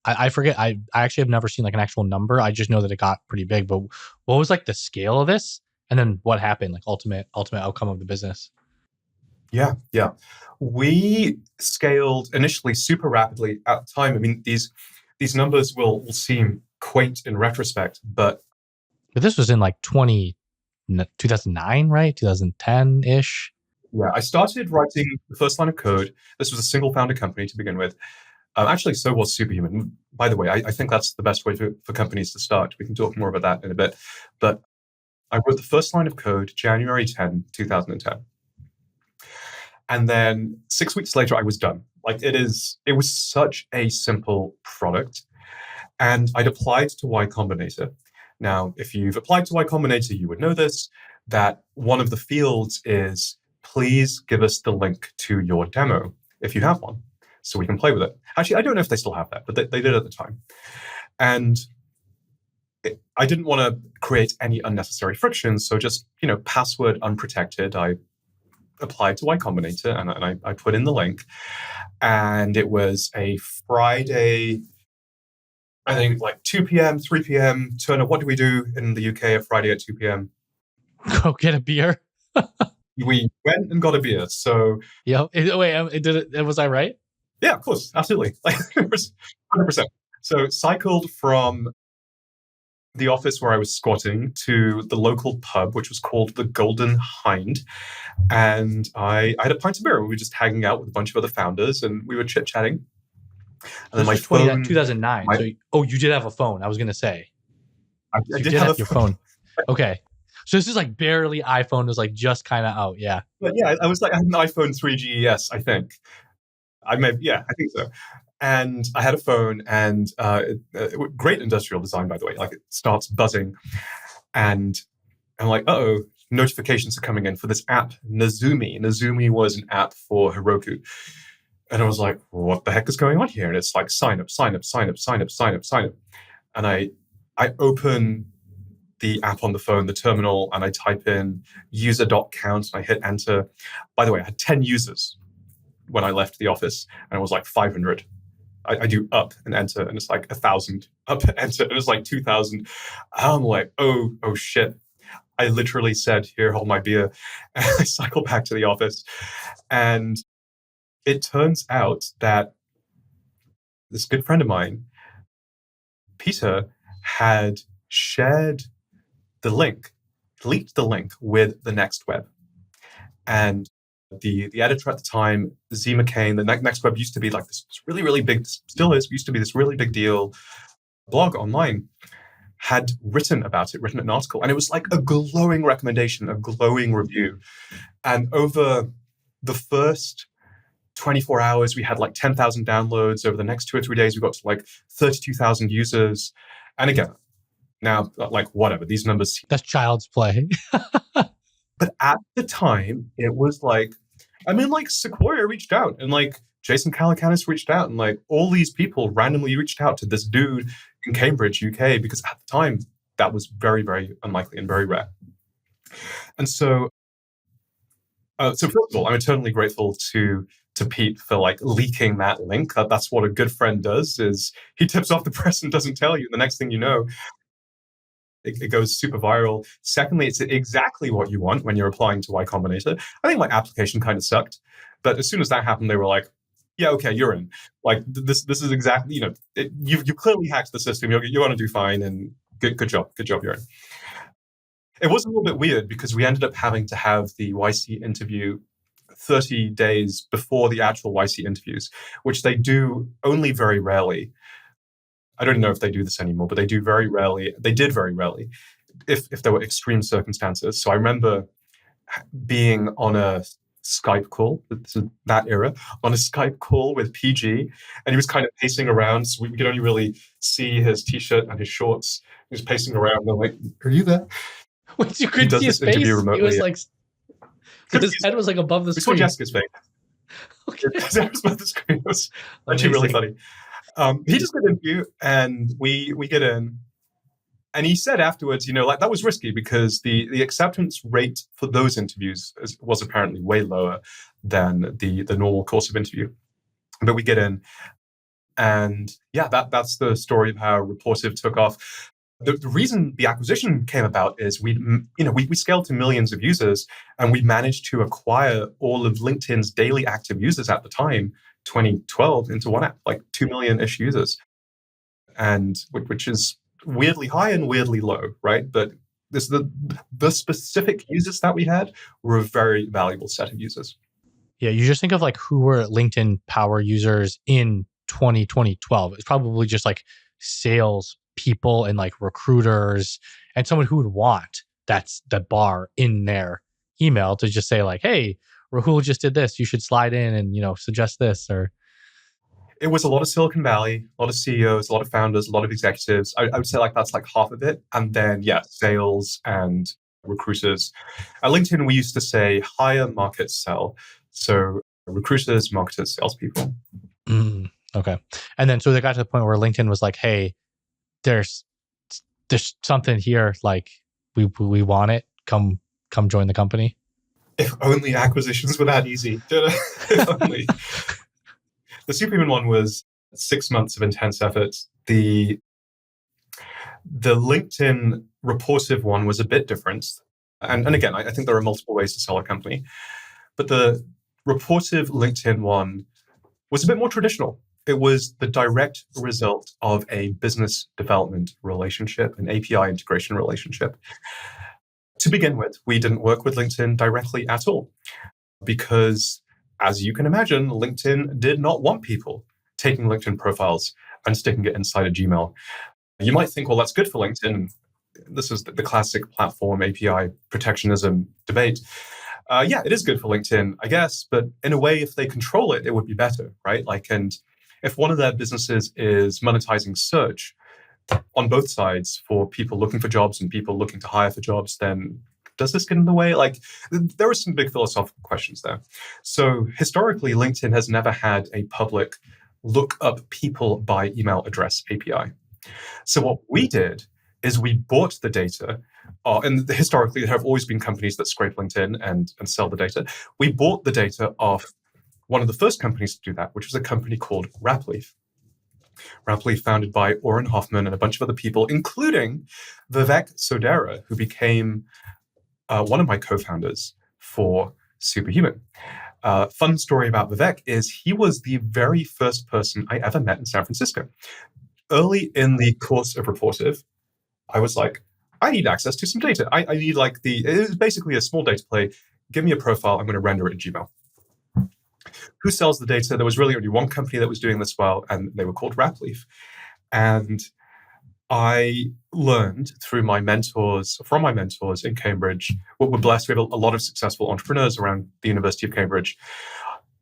A: I forget. I actually have never seen like an actual number. I just know that it got pretty big. But what was like the scale of this, and then what happened? Like ultimate outcome of the business.
B: Yeah. We scaled initially super rapidly at the time. I mean, these numbers will seem quaint in retrospect, but
A: this was in like 2009, right? 2010-ish.
B: Yeah, I started writing the first line of code. This was a single founder company to begin with. Actually, so was Superhuman. By the way, I think that's the best way for companies to start. We can talk more about that in a bit. But I wrote the first line of code January 10, 2010. And then 6 weeks later, I was done. Like it was such a simple product. And I'd applied to Y Combinator. Now, if you've applied to Y Combinator, you would know this, that one of the fields is, please give us the link to your demo if you have one, so we can play with it. Actually, I don't know if they still have that, but they did at the time. And I didn't want to create any unnecessary friction, so just, password unprotected, I applied to Y Combinator and I put in the link. And it was a Friday, I think like 2 p.m., 3 p.m. Turner, what do we do in the UK a Friday at 2 p.m.?
A: Go get a beer.
B: We went and got a beer. So
A: yeah. Was I right?
B: Yeah, of course, absolutely, like 100%. So cycled from the office where I was squatting to the local pub, which was called the Golden Hind, and I had a pint of beer. We were just hanging out with a bunch of other founders, and we were chit chatting.
A: And then my phone, 2009. You did have a phone. I was going to say,
B: I did have
A: your phone. Okay. So this is like barely iPhone was like just kind of out. Yeah.
B: But yeah, I had an iPhone 3GS, I think. I think so. And I had a phone and great industrial design, by the way. Like it starts buzzing. And I'm like, notifications are coming in for this app, Nezumi. Nezumi was an app for Heroku. And I was like, what the heck is going on here? And it's like, sign up. And I open the app on the phone, the terminal, and I type in user.count and I hit enter. By the way, I had 10 users when I left the office and it was like 500. I do up and enter and it's like 1,000, up and enter and it's like 2,000. I'm like, oh shit. I literally said, here, hold my beer. And I cycle back to the office. And it turns out that this good friend of mine, Peter, had shared the link, leaked the link with the Next Web. And the editor at the time, Z McCain, the Next Web used to be like this really, really big, still is, used to be this really big deal blog online, had written about it, written an article. And it was like a glowing recommendation, a glowing review. And over the first 24 hours, we had like 10,000 downloads. Over the next 2 or 3 days, we got to like 32,000 users. And again, now, like, whatever, these numbers.
A: That's child's play.
B: But at the time, it was like, I mean, like Sequoia reached out and like Jason Calacanis reached out and like all these people randomly reached out to this dude in Cambridge, UK, because at the time that was very, very unlikely and very rare. And so, first of all, I'm eternally grateful to Pete for like leaking that link. That's what a good friend does, is he tips off the press and doesn't tell you. The next thing you know, it goes super viral. Secondly, it's exactly what you want when you're applying to Y Combinator. I think my application kind of sucked, but as soon as that happened, they were like, yeah, okay, you're in. Like this is exactly, you clearly hacked the system. You're going to do fine, and good job, you're in. It was a little bit weird because we ended up having to have the YC interview 30 days before the actual YC interviews, which they do only very rarely. I don't know if they do this anymore, but they did very rarely, if there were extreme circumstances. So I remember being on a Skype call, that era, on a Skype call with PG, and he was kind of pacing around, so we could only really see his t-shirt and his shorts. He was pacing around, and I'm like, are you there?
A: Wait, you couldn't see his face? It was like, his head was like above the screen.
B: We saw Jessica's face.
A: Okay.
B: It was above the screen. It was actually really funny. He just got an interview, and we get in, and he said afterwards, that was risky because the acceptance rate for those interviews was apparently way lower than the normal course of interview. But we get in, and yeah, that's the story of how Rapportive took off. The reason the acquisition came about is we scaled to millions of users, and we managed to acquire all of LinkedIn's daily active users at the time, 2012, into one app, like 2 million-ish users, and which is weirdly high and weirdly low, right? But the specific users that we had were a very valuable set of users.
A: Yeah, you just think of like who were LinkedIn power users in 2012. It's probably just like sales people and like recruiters and someone who would want that's the bar in their email to just say like, hey, Rahul just did this, you should slide in and suggest this. Or
B: it was a lot of Silicon Valley, a lot of CEOs, a lot of founders, a lot of executives. I would say like that's like half of it. And then sales and recruiters. At LinkedIn, we used to say hire, market, sell. So recruiters, marketers, salespeople.
A: Okay. And then so they got to the point where LinkedIn was like, hey, there's something here, like we want it. Come join the company.
B: If only acquisitions were that easy. If only. The Superhuman one was 6 months of intense effort. The LinkedIn Rapportive one was a bit different. And again, I think there are multiple ways to sell a company. But the Rapportive LinkedIn one was a bit more traditional. It was the direct result of a business development relationship, an API integration relationship. To begin with, we didn't work with LinkedIn directly at all because, as you can imagine, LinkedIn did not want people taking LinkedIn profiles and sticking it inside a Gmail. You might think, well, that's good for LinkedIn. This is the classic platform API protectionism debate. Yeah, it is good for LinkedIn, I guess, but in a way, if they control it, it would be better, right? And if one of their businesses is monetizing search on both sides for people looking for jobs and people looking to hire for jobs, then does this get in the way? There are some big philosophical questions there. So historically, LinkedIn has never had a public look up people by email address API. So what we did is we bought the data, and historically there have always been companies that scrape LinkedIn and sell the data. We bought the data off one of the first companies to do that, which was a company called Rapportive. Rapportive, founded by Oren Hoffman and a bunch of other people, including Vivek Sodera, who became one of my co-founders for Superhuman. Fun story about Vivek is he was the very first person I ever met in San Francisco. Early in the course of Rapportive, I was like, I need access to some data. I need it was basically a small data play. give me a profile. I'm going to render it in Gmail. Who sells the data? There was really only one company that was doing this well, and they were called Rapleaf. And I learned from my mentors in Cambridge, what we're blessed, we have a lot of successful entrepreneurs around the University of Cambridge.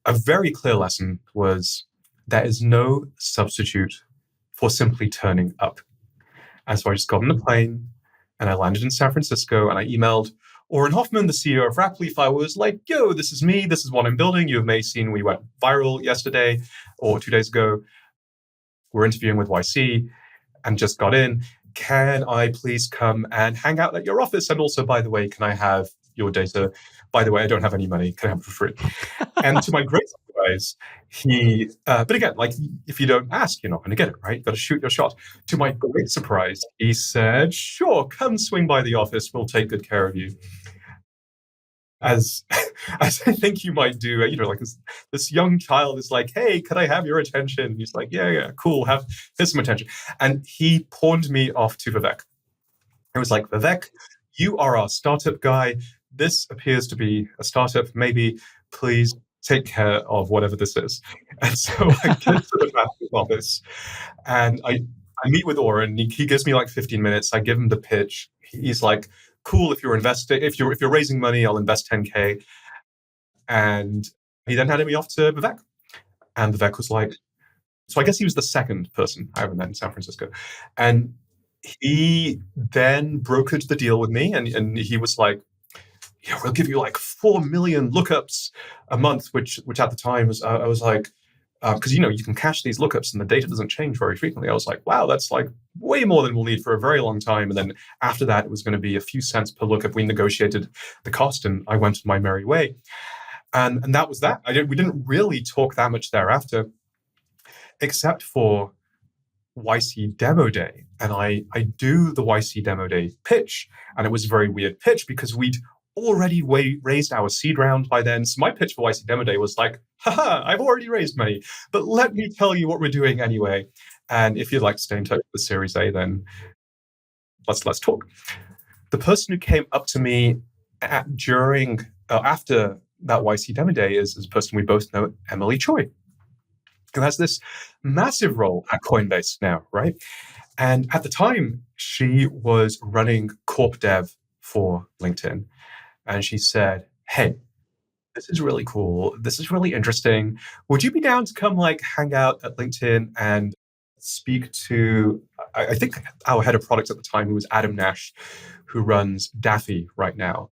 B: A very clear lesson was there is no substitute for simply turning up. And so I just got on the plane and I landed in San Francisco and I emailed Oren Hoffman, the CEO of Rapleaf. I was like, yo, this is me. This is what I'm building. You may have seen we went viral yesterday or 2 days ago. We're interviewing with YC and just got in. Can I please come and hang out at your office? And also, by the way, can I have your data? By the way, I don't have any money. Can I have it for free? And to my great surprise, but again, like if you don't ask, you're not going to get it, right? You've got to shoot your shot. To my great surprise, he said, sure, come swing by the office. We'll take good care of you. As I think you might do, like this young child is like, hey, could I have your attention? And he's like, yeah, cool. Here's some attention. And he pawned me off to Vivek. It was like, Vivek, you are our startup guy. This appears to be a startup. Maybe please take care of whatever this is. And so I get to the Rapleaf office and I meet with Oren. He gives me like 15 minutes. I give him the pitch. He's like, cool, if you're raising money, I'll invest 10K. And he then handed me off to Vivek. And Vivek was like, so I guess he was the second person I ever met in San Francisco. And he then brokered the deal with me. And he was like, yeah, we'll give you like 4 million lookups a month, which at the time was, I was like, because, you can cache these lookups and the data doesn't change very frequently. I was like, wow, that's like way more than we'll need for a very long time. And then after that, it was going to be a few cents per lookup. We negotiated the cost and I went my merry way. And that was that. We didn't really talk that much thereafter, except for YC Demo Day. And I do the YC Demo Day pitch. And it was a very weird pitch because we'd already raised our seed round by then. So my pitch for YC Demo Day was like, haha, I've already raised money, but let me tell you what we're doing anyway. And if you'd like to stay in touch with the Series A, then let's talk. The person who came up to me after that YC Demo Day is a person we both know, Emily Choi, who has this massive role at Coinbase now, right? And at the time, she was running corp dev for LinkedIn. And she said, hey, this is really cool. This is really interesting. Would you be down to come hang out at LinkedIn and speak to, I think our head of product at the time, who was Adam Nash, who runs Daffy right now.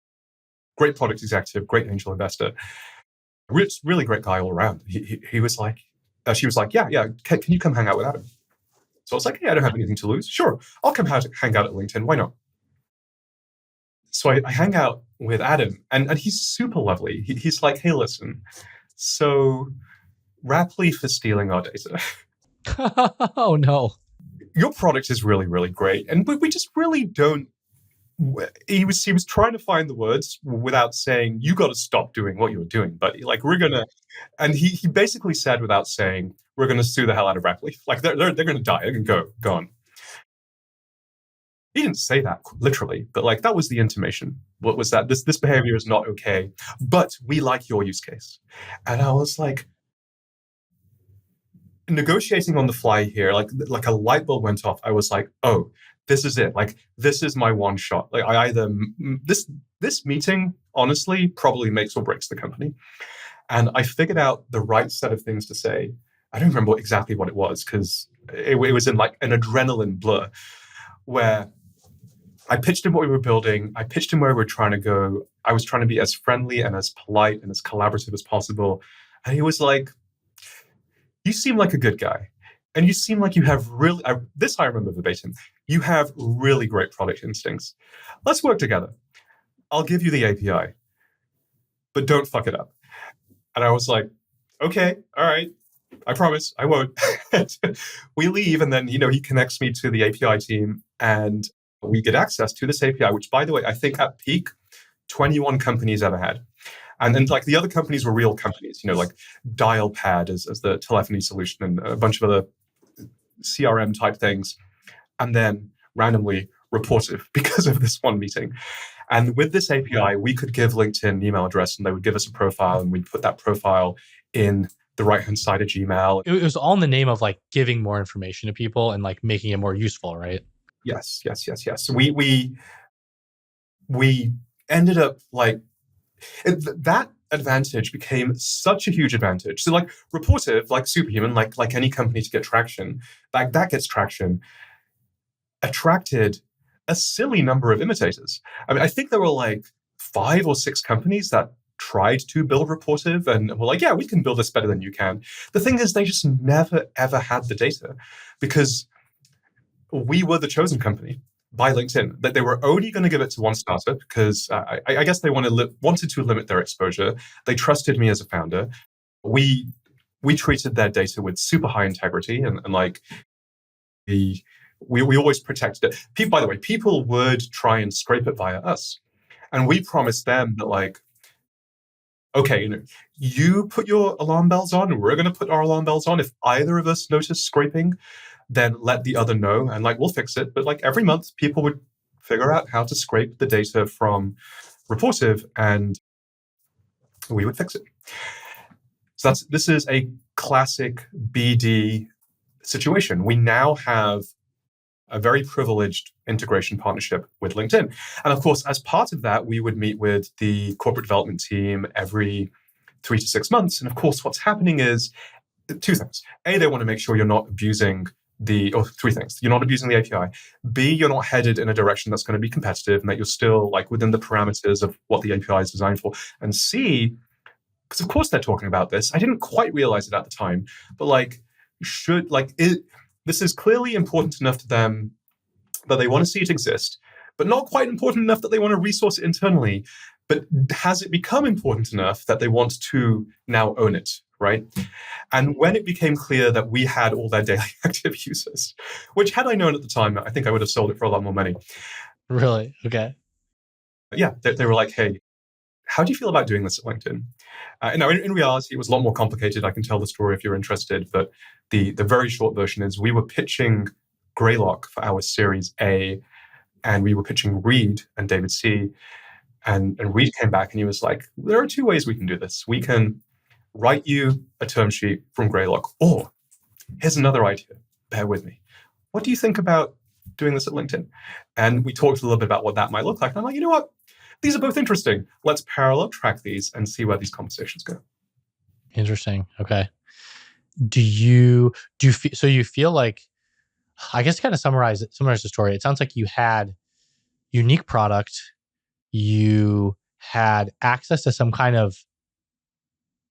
B: Great product executive, great angel investor. Really great guy all around. He was like, she was like, yeah, can you come hang out with Adam? So I was like, hey, I don't have anything to lose. Sure, I'll come hang out at LinkedIn. Why not? So I hang out with Adam, and he's super lovely. He's like, hey, listen, so Rapleaf is stealing our data.
A: Oh, no.
B: Your product is really, really great. And we just really don't. He was trying to find the words without saying, you got to stop doing what you're doing. But we're going to. And he basically said without saying, we're going to sue the hell out of Rapleaf. They're going to die. They're going to go on. He didn't say that literally, but that was the intimation. What was that? This behavior is not okay, but we like your use case. And I was like, negotiating on the fly here, like a light bulb went off. I was like, oh, this is it. This is my one shot. I either this meeting honestly probably makes or breaks the company. And I figured out the right set of things to say. I don't remember exactly what it was because it was in an adrenaline blur where I pitched him what we were building. I pitched him where we were trying to go. I was trying to be as friendly and as polite and as collaborative as possible. And he was like, you seem like a good guy. And you seem like you have really, this I remember verbatim, you have really great product instincts. Let's work together. I'll give you the API, but don't fuck it up. And I was like, okay, all right. I promise I won't. We leave and then, he connects me to the API team and we get access to this API, which, by the way, I think at peak, 21 companies ever had. And then the other companies were real companies, like Dialpad as the telephony solution and a bunch of other CRM type things. And then randomly, Rapportive because of this one meeting. And with this API, we could give LinkedIn an email address and they would give us a profile and we'd put that profile in the right-hand side of Gmail.
A: It was all in the name of like giving more information to people and like making it more useful, right?
B: Yes. So we ended up like that advantage became such a huge advantage. So like Rapportive, like Superhuman, like any company to get traction, like that gets traction, attracted a silly number of imitators. I mean, I think there were like 5 or 6 companies that tried to build Rapportive and were like, yeah, we can build this better than you can. The thing is, they just never, ever had the data because we were the chosen company by LinkedIn, that they were only going to give it to one startup because I guess they wanted to limit their exposure. They trusted me as a founder. We treated their data with super high integrity and like we always protected it. By the way, people would try and scrape it via us. And we promised them that like, okay, you put your alarm bells on, we're going to put our alarm bells on. If either of us notice scraping, then let the other know and like we'll fix it. But like every month, people would figure out how to scrape the data from Rapportive and we would fix it. So this is a classic BD situation. We now have a very privileged integration partnership with LinkedIn. And of course, as part of that, we would meet with the corporate development team every 3 to 6 months. And of course, what's happening is 2 things. A, they want to make sure you're not abusing 3 things. You're not abusing the API. B, you're not headed in a direction that's going to be competitive and that you're still like within the parameters of what the API is designed for. And C, because of course they're talking about this. I didn't quite realize it at the time, but this is clearly important enough to them that they want to see it exist, but not quite important enough that they want to resource it internally. But has it become important enough that they want to now own it, right? And when it became clear that we had all their daily active users, which had I known at the time, I think I would have sold it for a lot more money.
A: Really? Okay.
B: Yeah, they were like, hey, how do you feel about doing this at LinkedIn? In reality, it was a lot more complicated. I can tell the story if you're interested, but the very short version is we were pitching Greylock for our Series A, and we were pitching Reed and David C. And Reed came back and he was like, there are 2 ways we can do this. We can write you a term sheet from Greylock, or here's another idea. Bear with me. What do you think about doing this at LinkedIn? And we talked a little bit about what that might look like. And I'm like, you know what? These are both interesting. Let's parallel track these and see where these conversations go.
A: Interesting. Okay. Do you feel, so you feel like, I guess to kind of summarize the story, it sounds like you had unique product, you had access to some kind of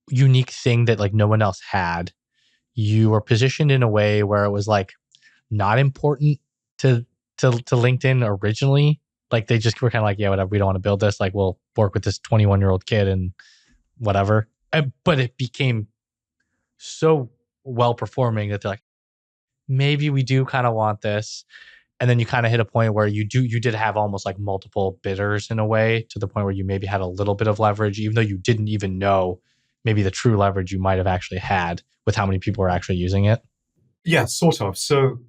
A: unique thing that like no one else had. You were positioned in a way where it was like not important to LinkedIn originally. Like they just were kind of like, yeah, whatever, we don't want to build this. Like we'll work with this 21-year-old kid and whatever. But it became so well performing that they're like, maybe we do kind of want this. And then you kind of hit a point where you did have almost like multiple bidders in a way, to the point where you maybe had a little bit of leverage, even though you didn't even know maybe the true leverage you might have actually had with how many people were actually using it.
B: Yeah, sort of. So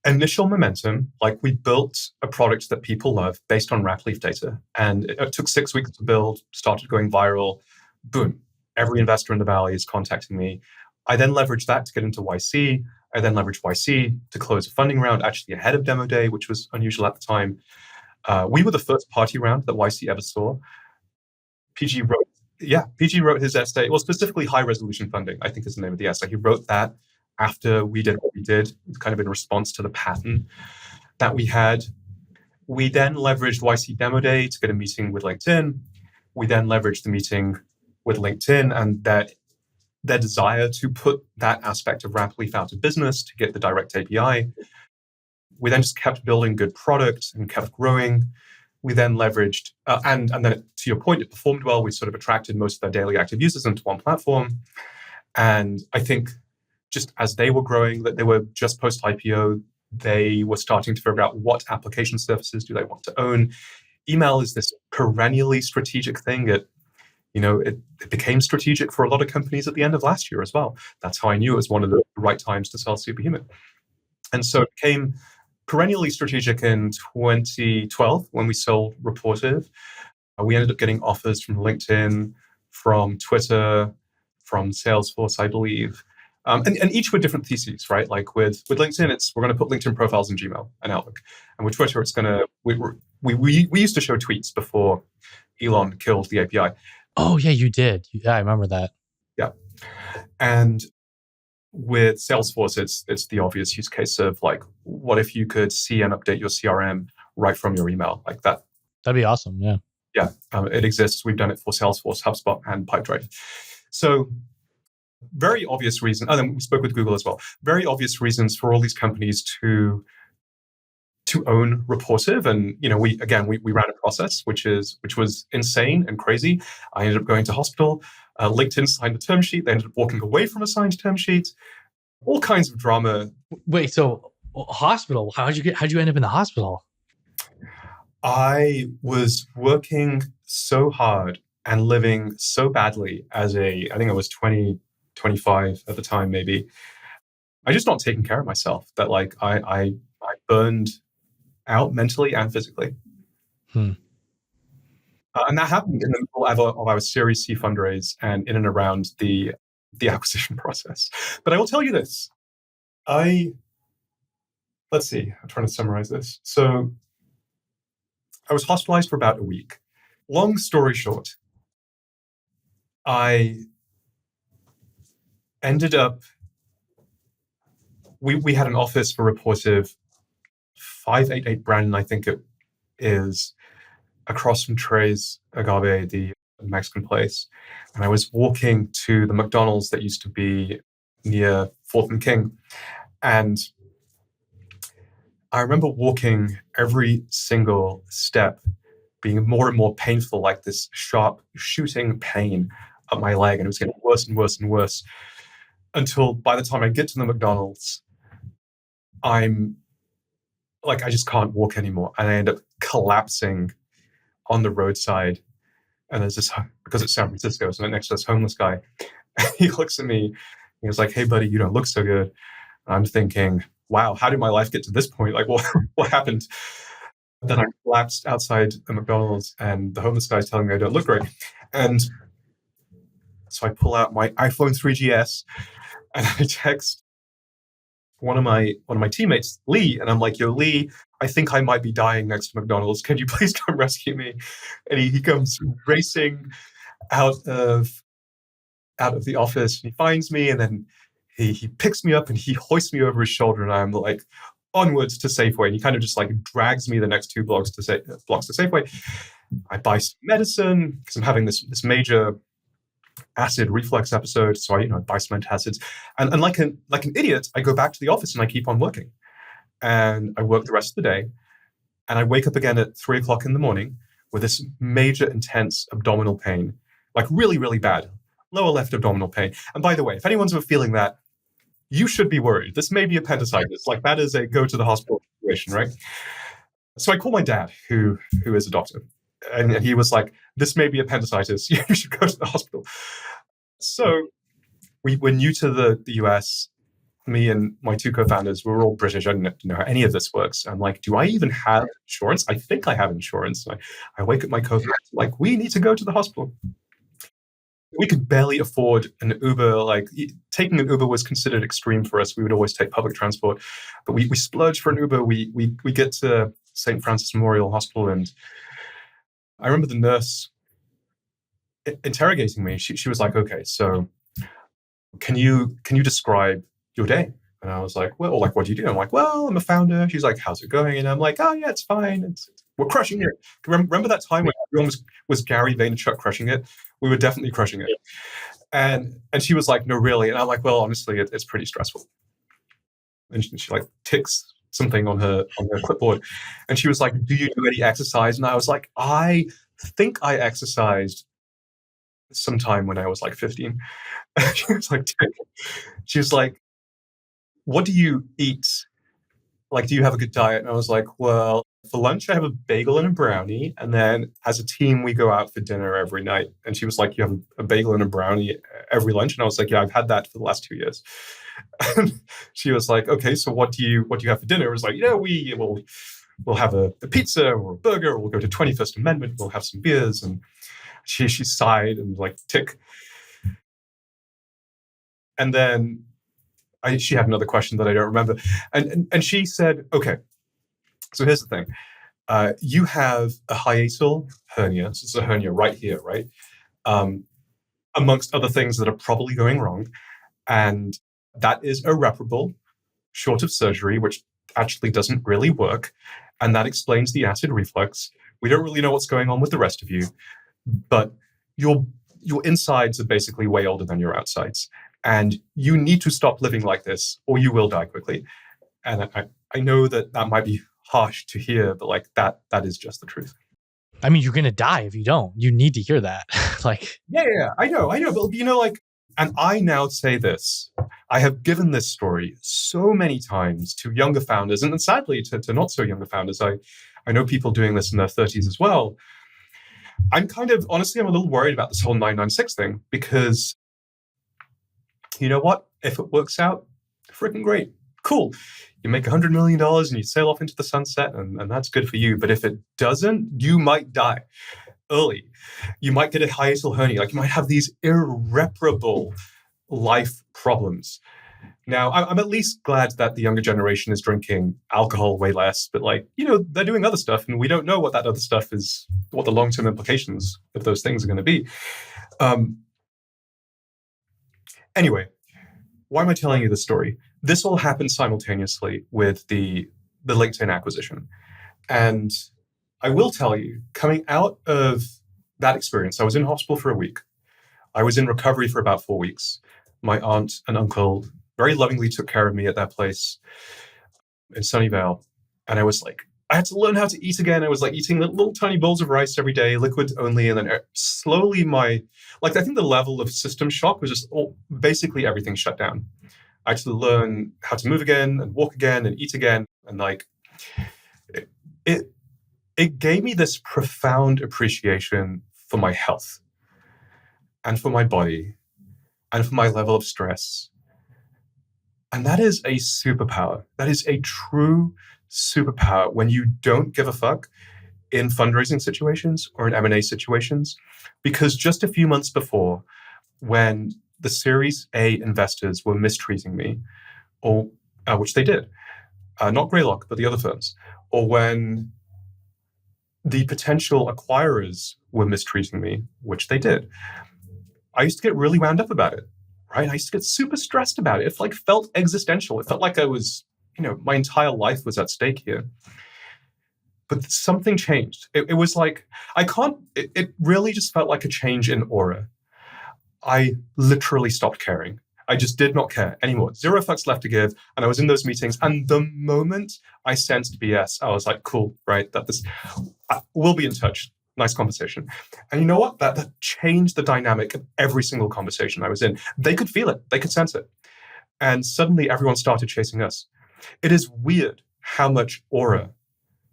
B: initial momentum, like we built a product that people love based on Rapleaf data. And it took 6 weeks to build, started going viral. Boom. Every investor in the Valley is contacting me. I then leveraged that to get into YC. I then leveraged YC to close a funding round, actually ahead of demo day, which was unusual at the time. We were the first party round that YC ever saw. PG wrote his essay, well, specifically high resolution funding, I think is the name of the essay. He wrote that after we did what we did, kind of in response to the pattern that we had. We then leveraged YC Demo Day to get a meeting with LinkedIn. We then leveraged the meeting with LinkedIn and their desire to put that aspect of Rapleaf out of business to get the direct API. We then just kept building good product and kept growing. We then leveraged, and then to your point, it performed well. We sort of attracted most of their daily active users into one platform. And I think just as they were growing, that they were just post-IPO, they were starting to figure out what application services do they want to own. Email is this perennially strategic thing. It became strategic for a lot of companies at the end of last year as well. That's how I knew it was one of the right times to sell Superhuman. And so it became perennially strategic in 2012 when we sold Rapportive. We ended up getting offers from LinkedIn, from Twitter, from Salesforce, I believe. And each with different theses, right? Like with LinkedIn, we're going to put LinkedIn profiles in Gmail and Outlook. And with Twitter, it's going to, we used to show tweets before Elon killed the API.
A: Oh, yeah, you did. Yeah, I remember that.
B: Yeah. And with Salesforce, it's the obvious use case of like, what if you could see and update your CRM right from your email like that?
A: That'd be awesome. Yeah.
B: Yeah, it exists. We've done it for Salesforce, HubSpot, and Pipedrive. So very obvious reason. And then we spoke with Google as well. Very obvious reasons for all these companies to own Rapportive. And we ran a process which was insane and crazy. I ended up going to hospital. LinkedIn signed a term sheet. They ended up walking away from a signed term sheet. All kinds of drama.
A: Wait, so hospital? How'd you end up in the hospital?
B: I was working so hard and living so badly I think I was 20, 25 at the time, maybe. I just not taking care of myself, that like I burned out mentally and physically. And that happened in the middle of our Series C fundraise and in and around the acquisition process. But I will tell you this. Let's see, I'm trying to summarize this. So I was hospitalized for about a week. Long story short, I ended up, we had an office for Rapportive, 588 Brandon, I think it is, across from Tres Agave, the Mexican place. And I was walking to the McDonald's that used to be near 4th and King. And I remember walking every single step being more and more painful, like this sharp shooting pain up my leg. And it was getting worse and worse and worse until by the time I get to the McDonald's, I'm like, I just can't walk anymore. And I end up collapsing on the roadside. And there's this, because it's San Francisco, so next to this homeless guy. He looks at me, he was like, "Hey buddy, you don't look so good." And I'm thinking, wow, how did my life get to this point? Like, what happened? Then I collapsed outside the McDonald's and the homeless guy's telling me I don't look great. And so I pull out my iPhone 3GS and I text one of my teammates, Lee, and I'm like, "Yo, Lee, I think I might be dying next to McDonald's. Can you please come rescue me?" And he comes racing out of the office. And he finds me, and then he picks me up and he hoists me over his shoulder, and I'm like, onwards to Safeway. And he kind of just like drags me the next 2 blocks to Safeway. I buy some medicine because I'm having this major acid reflux episode. So I buy some antacids. And like an idiot, I go back to the office and I keep on working. And I work the rest of the day. And I wake up again at 3 o'clock in the morning with this major, intense abdominal pain, like really, really bad, lower left abdominal pain. And by the way, if anyone's ever feeling that, you should be worried. This may be appendicitis. Like that is a go to the hospital situation, right? So I call my dad, who is a doctor. And he was like, "This may be appendicitis. You should go to the hospital." So we're new to the US. Me and my 2 co-founders, we're all British. I didn't know how any of this works. I'm like, do I even have insurance? I think I have insurance. I wake up my co-founders, like, we need to go to the hospital. We could barely afford an Uber. Like taking an Uber was considered extreme for us. We would always take public transport, but we splurged for an Uber. We get to St. Francis Memorial Hospital, and I remember the nurse interrogating me. She was like, "Okay, so can you describe your day?" And I was like, "Well, like, what do you do?" I'm like, "Well, I'm a founder." She's like, "How's it going?" And I'm like, "Oh yeah, it's fine. We're crushing it." Remember that time when everyone was Gary Vaynerchuk crushing it? We were definitely crushing it. And she was like, "No, really?" And I'm like, "Well, honestly, it's pretty stressful." And she like ticks something on her clipboard. And she was like, "Do you do any exercise?" And I was like, "I think I exercised sometime when I was like 15. She was like, "What do you eat like, do you have a good diet? And I was like, well, for lunch, I have a bagel and a brownie. And then as a team, we go out for dinner every night. And she was like, you have a bagel and a brownie every lunch? And I was like, yeah, I've had that for the last 2 years. And she was like, okay, so what do you have for dinner? It was like, we'll have a pizza or a burger, or we'll go to 21st Amendment, we'll have some beers. And she sighed and like, tick. And then she had another question that I don't remember. And she said, okay, so here's the thing. You have a hiatal hernia. So it's a hernia right here, right? Amongst other things that are probably going wrong. And that is irreparable, short of surgery, which actually doesn't really work. And that explains the acid reflux. We don't really know what's going on with the rest of you, but your insides are basically way older than your outsides. And you need to stop living like this, or you will die quickly. And I know that might be harsh to hear, but like that is just the truth.
A: I mean, you're going to die if you don't. You need to hear that. Like,
B: yeah, I know. But like, and I now say this, I have given this story so many times to younger founders, and sadly to not so younger founders. I know people doing this in their 30s as well. I'm honestly, I'm a little worried about this whole 996 thing, because you know what? If it works out, freaking great. Cool. You make $100 million and you sail off into the sunset, and that's good for you. But if it doesn't, you might die early. You might get a hiatal hernia. Like, you might have these irreparable life problems. Now, I'm at least glad that the younger generation is drinking alcohol way less, but like, they're doing other stuff, and we don't know what that other stuff is, what the long-term implications of those things are going to be. Anyway, why am I telling you this story? This all happened simultaneously with the LinkedIn acquisition. And I will tell you, coming out of that experience, I was in hospital for a week. I was in recovery for about 4 weeks. My aunt and uncle very lovingly took care of me at their place in Sunnyvale. And I was like, I had to learn how to eat again. I was like eating little tiny bowls of rice every day, liquid only. And then slowly I think the level of system shock was just basically everything shut down. I had to learn how to move again and walk again and eat again. And like, it gave me this profound appreciation for my health and for my body and for my level of stress. And that is a superpower. That is a true superpower when you don't give a fuck in fundraising situations or in M&A situations. Because just a few months before, when the Series A investors were mistreating me, or which they did, not Greylock, but the other firms, or when the potential acquirers were mistreating me, which they did, I used to get really wound up about it, right? I used to get super stressed about it. It like felt existential. It felt like I was, my entire life was at stake here. But something changed. It was like, it really just felt like a change in aura. I literally stopped caring. I just did not care anymore. Zero fucks left to give. And I was in those meetings. And the moment I sensed BS, I was like, cool, right? We'll be in touch. Nice conversation. And you know what? That changed the dynamic of every single conversation I was in. They could feel it. They could sense it. And suddenly everyone started chasing us. It is weird how much aura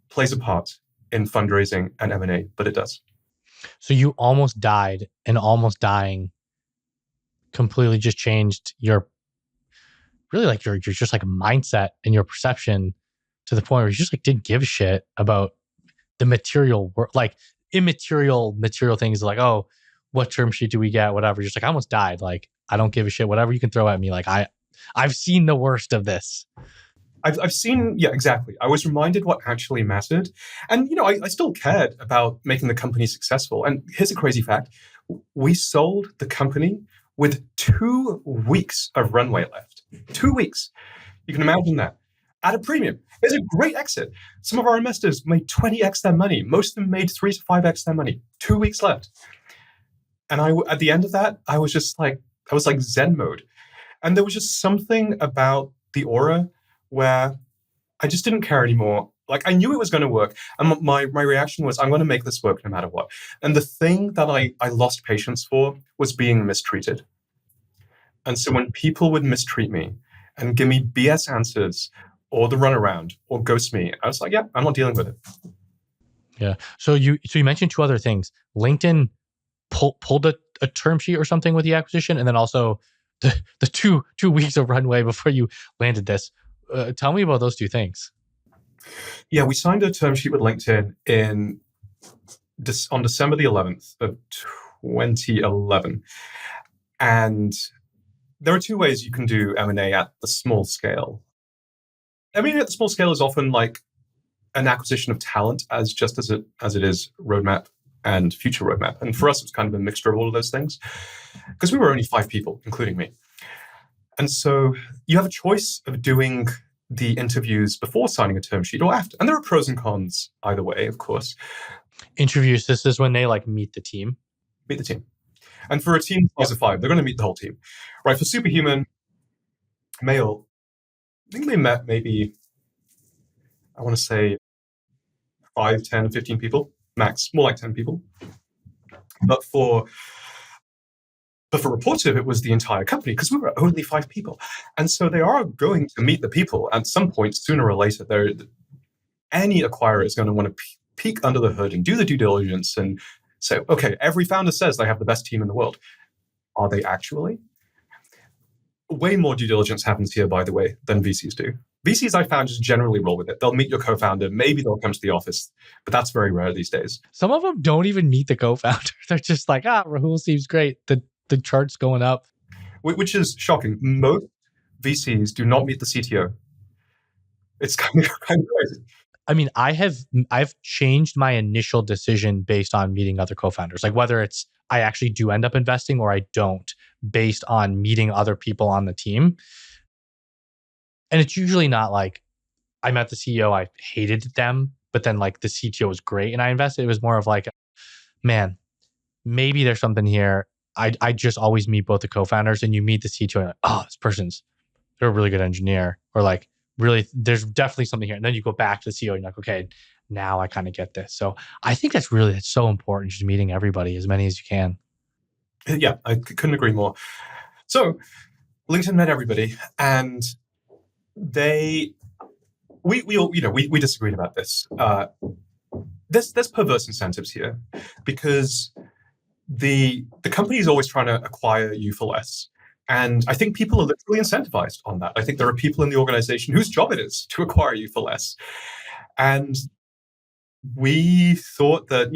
B: plays a part in fundraising and M&A, but it does.
A: So you almost died, and almost dying completely just changed your just like mindset and your perception, to the point where you just like didn't give a shit about the material work, like immaterial material things, like, oh, what term sheet do we get, whatever. Just like, I almost died. Like, I don't give a shit, whatever you can throw at me. Like, I've seen the worst of this.
B: I've seen, yeah, exactly. I was reminded what actually mattered. And, I still cared about making the company successful. And here's a crazy fact. We sold the company with 2 weeks of runway left. 2 weeks. You can imagine that. At a premium. It's a great exit. Some of our investors made 20x their money. Most of them made 3 to 5x their money. 2 weeks left. And at the end of that, I was like Zen mode. And there was just something about the aura where I just didn't care anymore. Like, I knew it was going to work. And my reaction was, I'm going to make this work no matter what. And the thing that I lost patience for was being mistreated. And so when people would mistreat me and give me BS answers, or the runaround or ghost me. I was like, yeah, I'm not dealing with it.
A: Yeah. So you mentioned two other things. LinkedIn pulled a term sheet or something with the acquisition, and then also the 2 weeks of runway before you landed this. Tell me about those two things.
B: Yeah, we signed a term sheet with LinkedIn on December the 11th of 2011. And there are two ways you can do M&A at the small scale. M&A at the small scale is often like an acquisition of talent as it is roadmap and future roadmap. And for us, it was kind of a mixture of all of those things because we were only 5 people, including me. And so you have a choice of doing the interviews before signing a term sheet or after. And there are pros and cons either way, of course.
A: Interviews, this is when they like meet the team.
B: Meet the team. And for a team size of 5, they're going to meet the whole team. Right, for Superhuman, Mail, I think they met maybe, I want to say 5, 10, 15 people, max, more like 10 people. But for Rapportive, it was the entire company because we were only 5 people. And so they are going to meet the people at some point, sooner or later. Any acquirer is going to want to peek under the hood and do the due diligence and say, okay, every founder says they have the best team in the world. Are they actually? Way more due diligence happens here, by the way, than VCs do. VCs, I found, just generally roll with it. They'll meet your co-founder. Maybe they'll come to the office, but that's very rare these days.
A: Some of them don't even meet the co-founder. They're just like, Rahul seems great. The chart's going up.
B: Which is shocking. Most VCs do not meet the CTO. It's kind of crazy.
A: I mean, I've changed my initial decision based on meeting other co-founders. Like whether it's I actually do end up investing or I don't, based on meeting other people on the team. And it's usually not like I met the CEO, I hated them, but then like the CTO was great and I invested. It was more of like, man, maybe there's something here. I just always meet both the co-founders and you meet the CTO and like, they're a really good engineer, or like, really, there's definitely something here. And then you go back to the CEO and you're like, okay, now I kind of get this. So I think that's so important, just meeting everybody, as many as you can.
B: Yeah, I couldn't agree more. So LinkedIn met everybody, and we disagreed about this. There's perverse incentives here because the company is always trying to acquire you for less. And I think people are literally incentivized on that. I think there are people in the organization whose job it is to acquire you for less. And we thought that,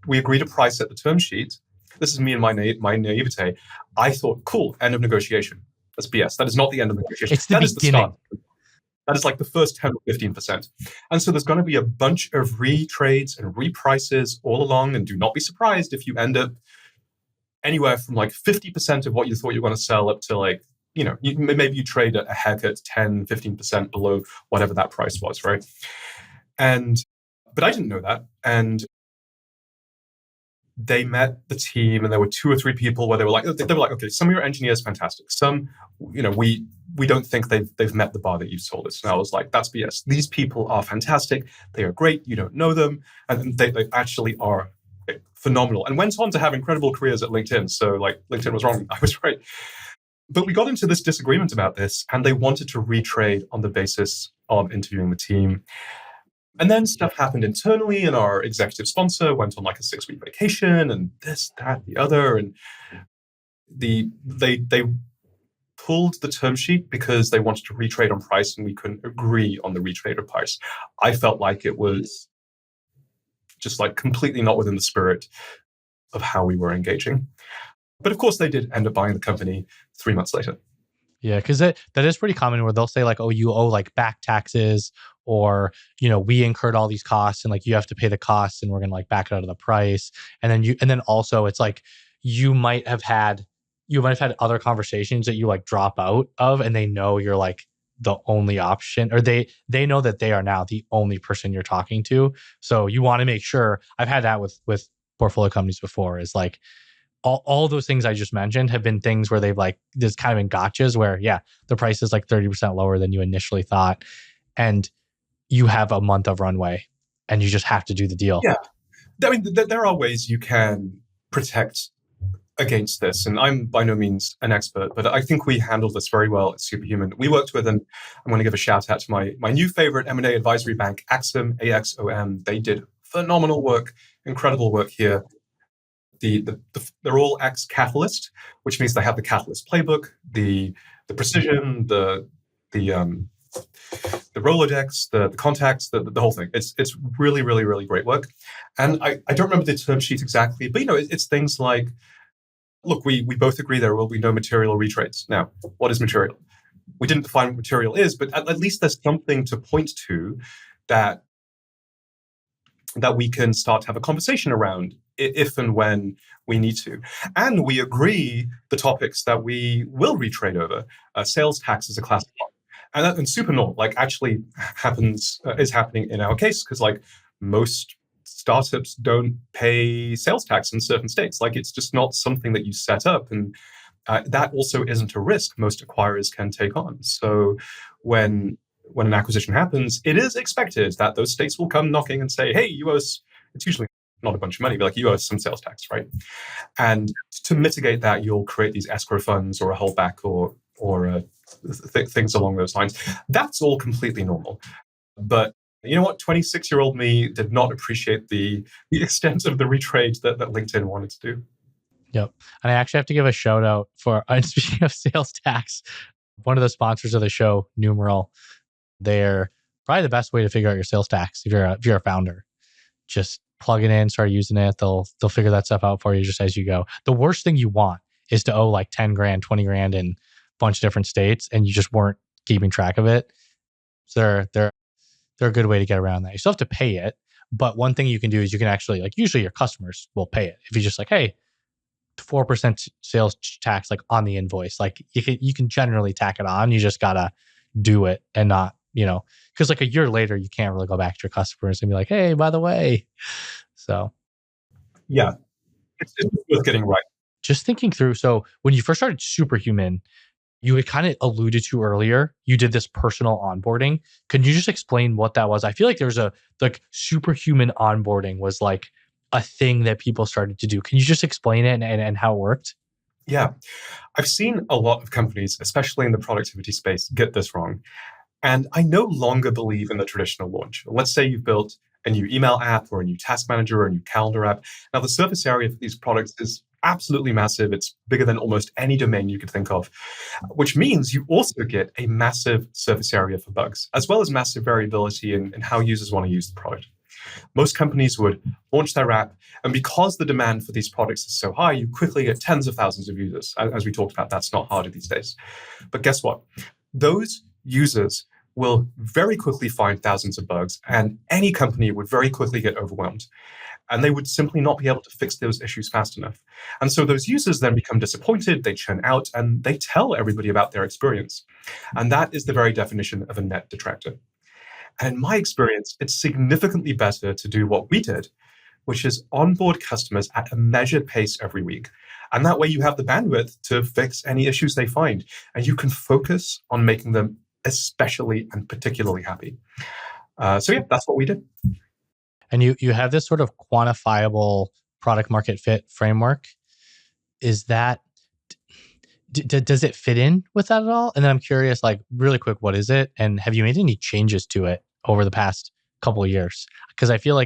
B: we agreed a price at the term sheet. This is me and my naivete. I thought, cool, end of negotiation. That's BS. That is not the end of negotiation.
A: It's the beginning.
B: Is the start. That is like the first 10 or 15%. And so there's going to be a bunch of retrades and reprices all along. And do not be surprised if you end up anywhere from like 50% of what you thought you were going to sell up to like, maybe you trade at a haircut 10, 15% below whatever that price was, right? But I didn't know that. And they met the team, and there were 2 or 3 people where they were like, okay, some of your engineers, fantastic. Some, we don't think they've met the bar that you've told us. And I was like, that's BS. These people are fantastic. They are great. You don't know them. And they actually are phenomenal, and went on to have incredible careers at LinkedIn. So like LinkedIn was wrong. I was right. But we got into this disagreement about this, and they wanted to retrade on the basis of interviewing the team. And then stuff happened internally, and our executive sponsor went on like a 6-week vacation, and this, that, the other. And they pulled the term sheet because they wanted to retrade on price, and we couldn't agree on the retrade price. I felt like it was just like completely not within the spirit of how we were engaging. But of course, they did end up buying the company 3 months later.
A: Yeah, because that is pretty common where they'll say like, oh, you owe like back taxes, or, we incurred all these costs and like you have to pay the costs and we're going to like back it out of the price. And then also it's like you might have had other conversations that you like drop out of, and they know you're like the only option, or they know that they are now the only person you're talking to. So you want to make sure. I've had that with portfolio companies before, is like all those things I just mentioned have been things where they've like, there's kind of been gotchas where, yeah, the price is like 30% lower than you initially thought. And you have a month of runway and you just have to do the deal.
B: Yeah. I mean, there are ways you can protect against this, and I'm by no means an expert, but I think we handled this very well at Superhuman. We worked with, and I'm going to give a shout out to my new favorite M&A advisory bank, Axom, AXOM. They did phenomenal work, incredible work here. They're all ex-Catalyst, which means they have the Catalyst playbook, the precision, the Rolodex, the contacts, the whole thing. It's really, really, really great work. And I don't remember the term sheet exactly, but it's things like, look, we both agree there will be no material retrades. Now, what is material? We didn't define what material is, but at least there's something to point to that we can start to have a conversation around if and when we need to. And we agree the topics that we will retrade over. Sales tax is a classic one. And super normal, actually is happening in our case, because most startups don't pay sales tax in certain states. It's just not something that you set up. And that also isn't a risk most acquirers can take on. So when an acquisition happens, it is expected that those states will come knocking and say, hey, you owe us, it's usually not a bunch of money, but you owe us some sales tax, right? And to mitigate that, you'll create these escrow funds or a holdback or things along those lines. That's all completely normal. But you know what? 26-year-old me did not appreciate the extent of the retrade that LinkedIn wanted to do.
A: Yep. And I actually have to give a shout out for, speaking of sales tax, one of the sponsors of the show, Numeral, they're probably the best way to figure out your sales tax if you're a founder. Just plug it in, start using it. They'll figure that stuff out for you just as you go. The worst thing you want is to owe 10 grand, 20 grand in a bunch of different states and you just weren't keeping track of it. So they're a good way to get around that. You still have to pay it, but one thing you can do is you can actually, usually your customers will pay it. If you just hey, 4% sales tax on the invoice, you can generally tack it on. You just gotta do it and not, because a year later you can't really go back to your customers and be hey, by the way. So
B: yeah, it's worth getting right.
A: Just thinking through, so when you first started Superhuman, you had kind of alluded to earlier, you did this personal onboarding. Could you just explain what that was? I feel there's a Superhuman onboarding was a thing that people started to do. Can you just explain it and how it worked?
B: Yeah. I've seen a lot of companies, especially in the productivity space, get this wrong. And I no longer believe in the traditional launch. Let's say you've built a new email app or a new task manager or a new calendar app. Now, the surface area for these products is absolutely massive. It's bigger than almost any domain you could think of, which means you also get a massive surface area for bugs, as well as massive variability in how users want to use the product. Most companies would launch their app, and because the demand for these products is so high, you quickly get tens of thousands of users. As we talked about, that's not harder these days. But guess what? Those users will very quickly find thousands of bugs, and any company would very quickly get overwhelmed. And they would simply not be able to fix those issues fast enough. And so those users then become disappointed, they churn out, and they tell everybody about their experience. And that is the very definition of a net detractor. And in my experience, it's significantly better to do what we did, which is onboard customers at a measured pace every week. And that way you have the bandwidth to fix any issues they find. And you can focus on making them especially and particularly happy. So yeah, that's what we did.
A: And you have this sort of quantifiable product market fit framework. Is that, does it fit in with that at all? And then I'm curious, really quick, what is it? And have you made any changes to it over the past couple of years? Because I feel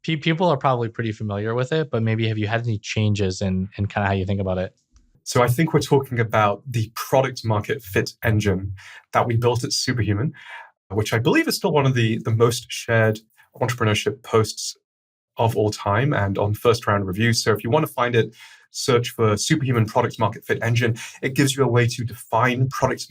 A: people are probably pretty familiar with it, but maybe have you had any changes in kind of how you think about it?
B: So I think we're talking about the product market fit engine that we built at Superhuman, which I believe is still one of the most shared entrepreneurship posts of all time and on first round reviews. So if you want to find it, search for Superhuman Product Market Fit Engine. It gives you a way to define product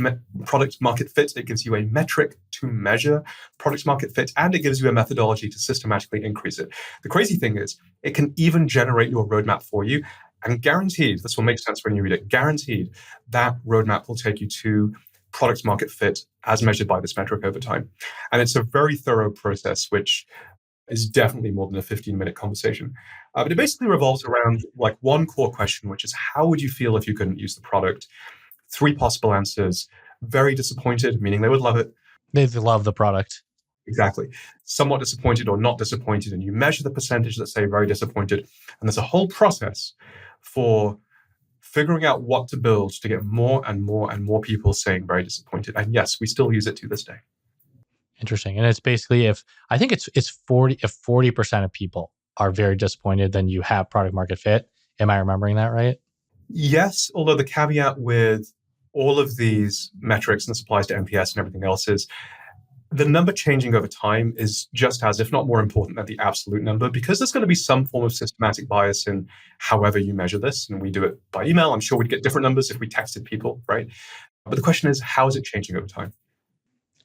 B: market fit. It gives you a metric to measure product market fit, and it gives you a methodology to systematically increase it. The crazy thing is, it can even generate your roadmap for you. And guaranteed, this will make sense when you read it, guaranteed that roadmap will take you to product market fit as measured by this metric over time. And it's a very thorough process, which is definitely more than a 15-minute conversation. But it basically revolves around one core question, which is, how would you feel if you couldn't use the product? 3 possible answers. Very disappointed, meaning they would love it.
A: They love the product.
B: Exactly. Somewhat disappointed or not disappointed. And you measure the percentage that say very disappointed. And there's a whole process for figuring out what to build to get more and more and more people saying very disappointed. And yes, we still use it to this day.
A: Interesting. And it's basically if 40% of people are very disappointed, then you have product market fit. Am I remembering that right?
B: Yes, although the caveat with all of these metrics, and this applies to NPS and everything else, is the number changing over time is just as, if not more important than the absolute number, because there's going to be some form of systematic bias in however you measure this. And we do it by email. I'm sure we'd get different numbers if we texted people, right? But the question is, how is it changing over time?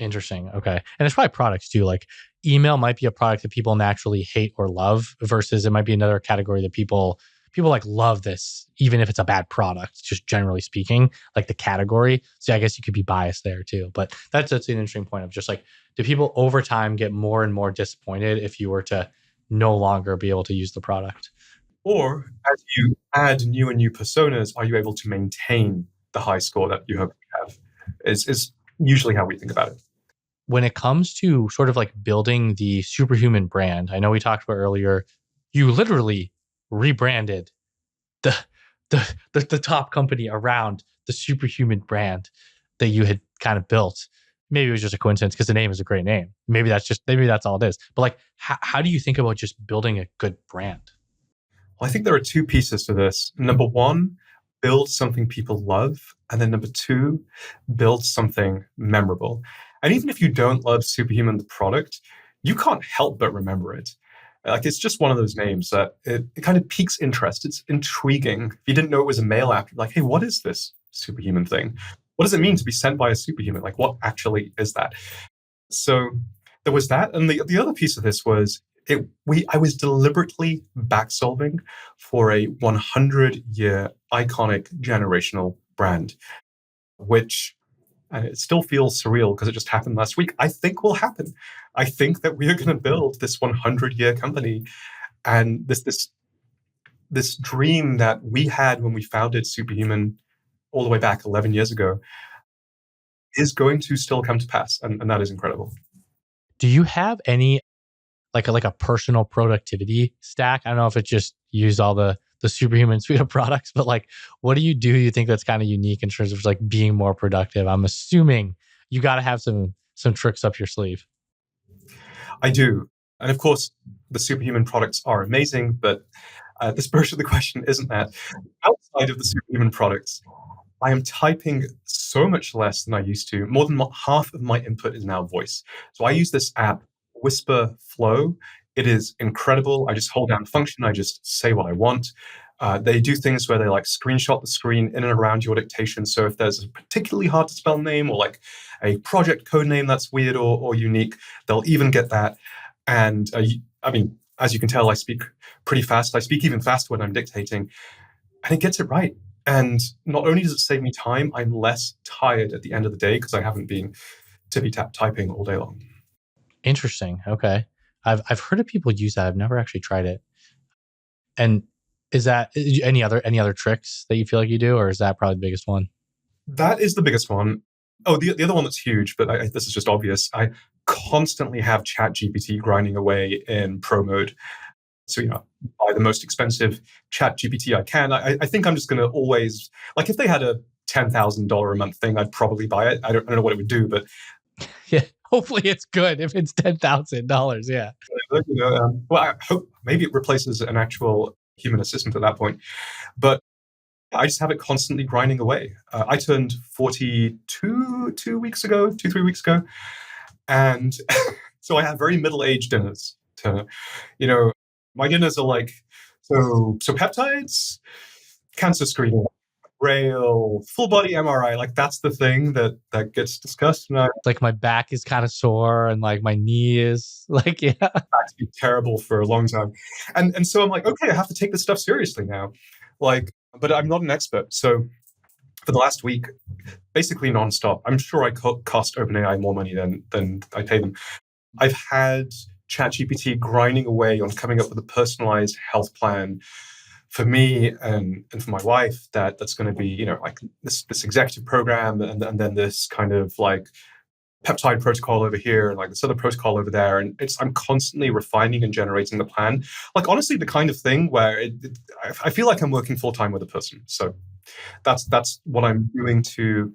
A: Interesting. Okay. And it's probably products too. Like email might be a product that people naturally hate or love versus it might be another category that people like love this, even if it's a bad product, just generally speaking, like the category. So I guess you could be biased there too. But that's an interesting point of just like, do people over time get more and more disappointed if you were to no longer be able to use the product?
B: Or as you add new and new personas, are you able to maintain the high score that you hope you have? Is usually how we think about it.
A: When it comes to sort of like building the Superhuman brand, I know we talked about earlier, you literally rebranded the top company around the Superhuman brand that you had kind of built. Maybe it was just a coincidence because the name is a great name. Maybe that's all it is. But like, how do you think about just building a good brand?
B: Well, I think there are two pieces to this. Number one, build something people love. And then number two, build something memorable. And even if you don't love Superhuman, the product, you can't help but remember it. Like, it's just one of those names that it kind of piques interest. It's intriguing. If you didn't know it was a mail app, you're like, hey, what is this Superhuman thing? What does it mean to be sent by a superhuman? Like, what actually is that? So there was that. And the other piece of this was I was deliberately backsolving for a 100-year iconic generational brand, which, and it still feels surreal because it just happened last week, I think will happen. I think that we are going to build this 100-year company. And this dream that we had when we founded Superhuman all the way back 11 years ago is going to still come to pass. And that is incredible.
A: Do you have any like a personal productivity stack? I don't know if it just used all the Superhuman suite of products, but like, what do you think that's kind of unique in terms of like being more productive? I'm assuming you got to have some tricks up your sleeve.
B: I do. And of course, the Superhuman products are amazing, but the spirit of the question isn't that. Outside of the Superhuman products, I am typing so much less than I used to. More than half of my input is now voice. So I use this app, Whisper Flow. It is incredible. I just hold down the function. I just say what I want. They do things where they like screenshot the screen in and around your dictation. So if there's a particularly hard to spell name or like a project code name that's weird or unique, they'll even get that. And I mean, as you can tell, I speak pretty fast. I speak even faster when I'm dictating, and it gets it right. And not only does it save me time, I'm less tired at the end of the day because I haven't been tippy-tap typing all day long.
A: Interesting. Okay. I've heard of people use that. I've never actually tried it. And is that any other tricks that you feel like you do, or is that probably the biggest one?
B: That is the biggest one. Oh, the other one that's huge, but this is just obvious. I constantly have ChatGPT grinding away in pro mode. So, buy the most expensive ChatGPT I can. I think I'm just going to always, like, if they had a $10,000 a month thing, I'd probably buy it. I don't know what it would do, but
A: yeah, hopefully it's good if it's $10,000. Yeah.
B: Well, I hope maybe it replaces an actual human assistant at that point. But I just have it constantly grinding away. I turned 42 3 weeks ago. And so I have very middle-aged dinners. My dinners are like, so peptides, cancer screening, rail, full body MRI, like that's the thing that gets discussed. And
A: like my back is kind of sore and like my knee is like, yeah.
B: Back's been terrible for a long time. And so I'm like, okay, I have to take this stuff seriously now. Like, but I'm not an expert. So for the last week, basically nonstop, I'm sure I cost OpenAI more money than I pay them. I've had ChatGPT grinding away on coming up with a personalized health plan for me and for my wife that's going to be, like this executive program and then this kind of like peptide protocol over here and like this other protocol over there. And I'm constantly refining and generating the plan. Like honestly, the kind of thing where I feel like I'm working full time with a person. So that's what I'm doing to,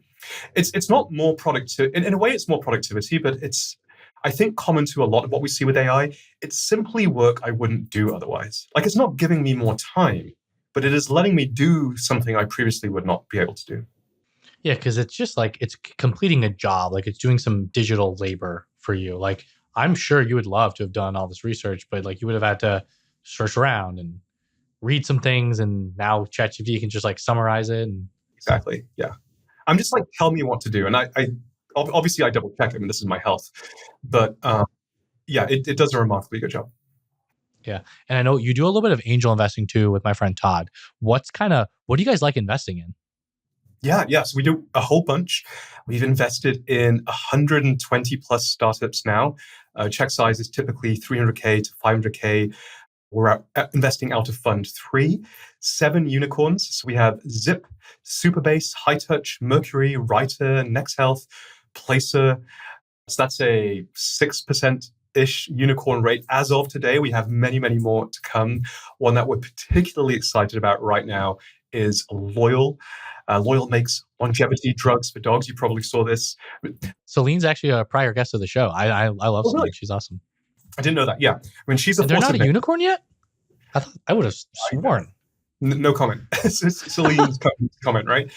B: it's not more productive. In a way, it's more productivity, but it's, I think, common to a lot of what we see with AI. It's simply work I wouldn't do otherwise. Like it's not giving me more time, but it is letting me do something I previously would not be able to do.
A: Yeah, because it's just like it's completing a job, like it's doing some digital labor for you. Like I'm sure you would love to have done all this research, but like you would have had to search around and read some things, and now ChatGPT can just like summarize it. And
B: Exactly. Yeah. I'm just like, tell me what to do. And I obviously I double check. I mean, this is my health, but yeah, it does a remarkably good job.
A: Yeah. And I know you do a little bit of angel investing too with my friend Todd. What do you guys like investing in?
B: Yeah. So we do a whole bunch. We've invested in 120 plus startups now. Check size is typically 300K to 500K. We're investing out of Fund 3, 7 unicorns. So we have Zip, Superbase, High Touch, Mercury, Writer, Next Health, Placer. So that's a 6%-ish unicorn rate. As of today, we have many, many more to come. One that we're particularly excited about right now is Loyal. Loyal makes longevity drugs for dogs. You probably saw this.
A: Celine's actually a prior guest of the show. I love Celine.
B: Really?
A: She's awesome.
B: I didn't know that. Yeah. I mean, she's a
A: And they're
B: force
A: not
B: of
A: a unicorn yet? I would have sworn.
B: No comment. Celine's comment, right?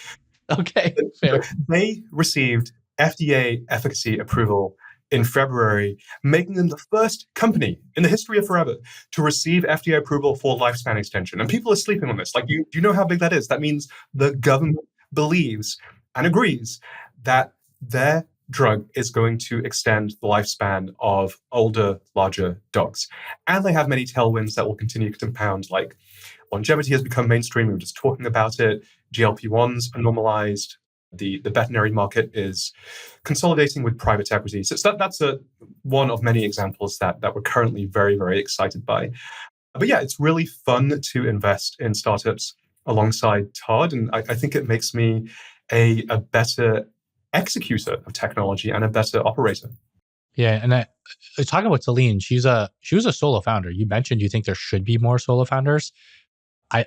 A: Okay, fair.
B: They received FDA efficacy approval in February, making them the first company in the history of forever to receive FDA approval for lifespan extension. And people are sleeping on this. Like, do you know how big that is? That means the government believes and agrees that their drug is going to extend the lifespan of older, larger dogs. And they have many tailwinds that will continue to compound, like longevity has become mainstream. We were just talking about it. GLP-1s are normalized. The veterinary market is consolidating with private equity. So that's one of many examples that we're currently very, very excited by. But yeah, it's really fun to invest in startups alongside Todd. And I think it makes me a better executor of technology and a better operator.
A: Yeah, and talking about Celine, she was a solo founder. You mentioned you think there should be more solo founders.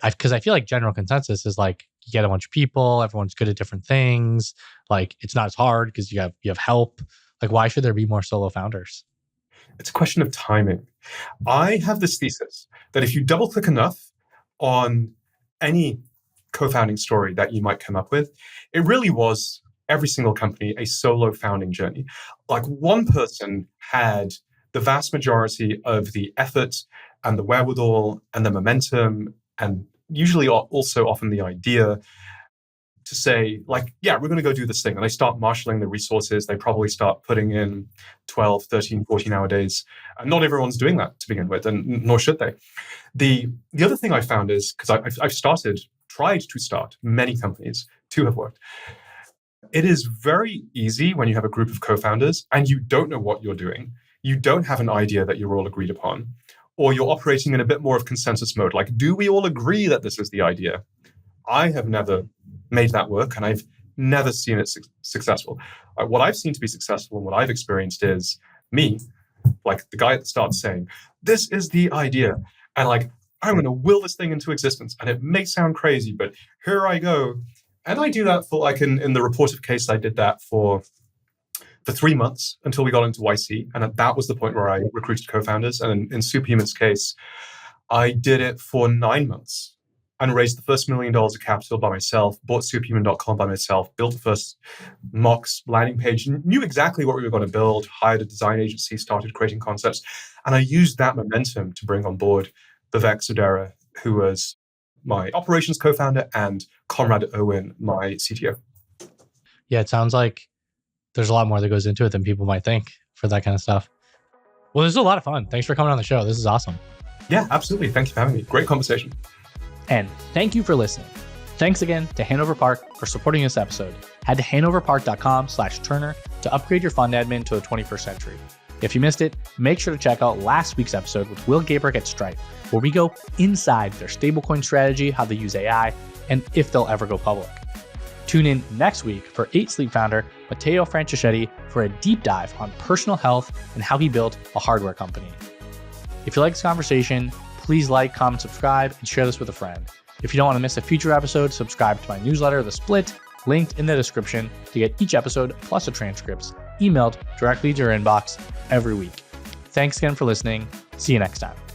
A: Because I feel like general consensus is like you get a bunch of people, everyone's good at different things. Like it's not as hard because you have help. Like why should there be more solo founders?
B: It's a question of timing. I have this thesis that if you double click enough on any co-founding story that you might come up with, it really was every single company a solo founding journey. Like one person had the vast majority of the effort and the wherewithal and the momentum, and usually also often the idea to say, like, yeah, we're going to go do this thing. And they start marshaling the resources. They probably start putting in 12, 13, 14-hour days. And not everyone's doing that to begin with, and nor should they. The other thing I found is, because I've tried to start many companies, 2 have worked. It is very easy when you have a group of co-founders and you don't know what you're doing. You don't have an idea that you're all agreed upon, or you're operating in a bit more of consensus mode. Like, do we all agree that this is the idea? I have never made that work, and I've never seen it successful. What I've seen to be successful and what I've experienced is me, like the guy at the start saying, this is the idea. And like, I'm going to will this thing into existence. And it may sound crazy, but here I go. And I do that for, like, in the Rapportive case, I did that for 3 months until we got into YC. And that was the point where I recruited co-founders. And in Superhuman's case, I did it for 9 months and raised the first $1 million of capital by myself, bought superhuman.com by myself, built the first mocks landing page, knew exactly what we were going to build, hired a design agency, started creating concepts. And I used that momentum to bring on board Vivek Sudera, who was my operations co-founder, and Conrad Owen, my CTO.
A: Yeah, it sounds like there's a lot more that goes into it than people might think for that kind of stuff. Well, this is a lot of fun. Thanks for coming on the show. This is awesome.
B: Yeah, absolutely. Thank you for having me. Great conversation.
A: And thank you for listening. Thanks again to Hanover Park for supporting this episode. Head to hanoverpark.com/Turner to upgrade your fund admin to the 21st century. If you missed it, make sure to check out last week's episode with Will Gabrick at Stripe, where we go inside their stablecoin strategy, how they use AI, and if they'll ever go public. Tune in next week for 8 Sleep founder Matteo Franceschetti for a deep dive on personal health and how he built a hardware company. If you like this conversation, please like, comment, subscribe, and share this with a friend. If you don't want to miss a future episode, subscribe to my newsletter, The Split, linked in the description to get each episode plus the transcripts emailed directly to your inbox every week. Thanks again for listening. See you next time.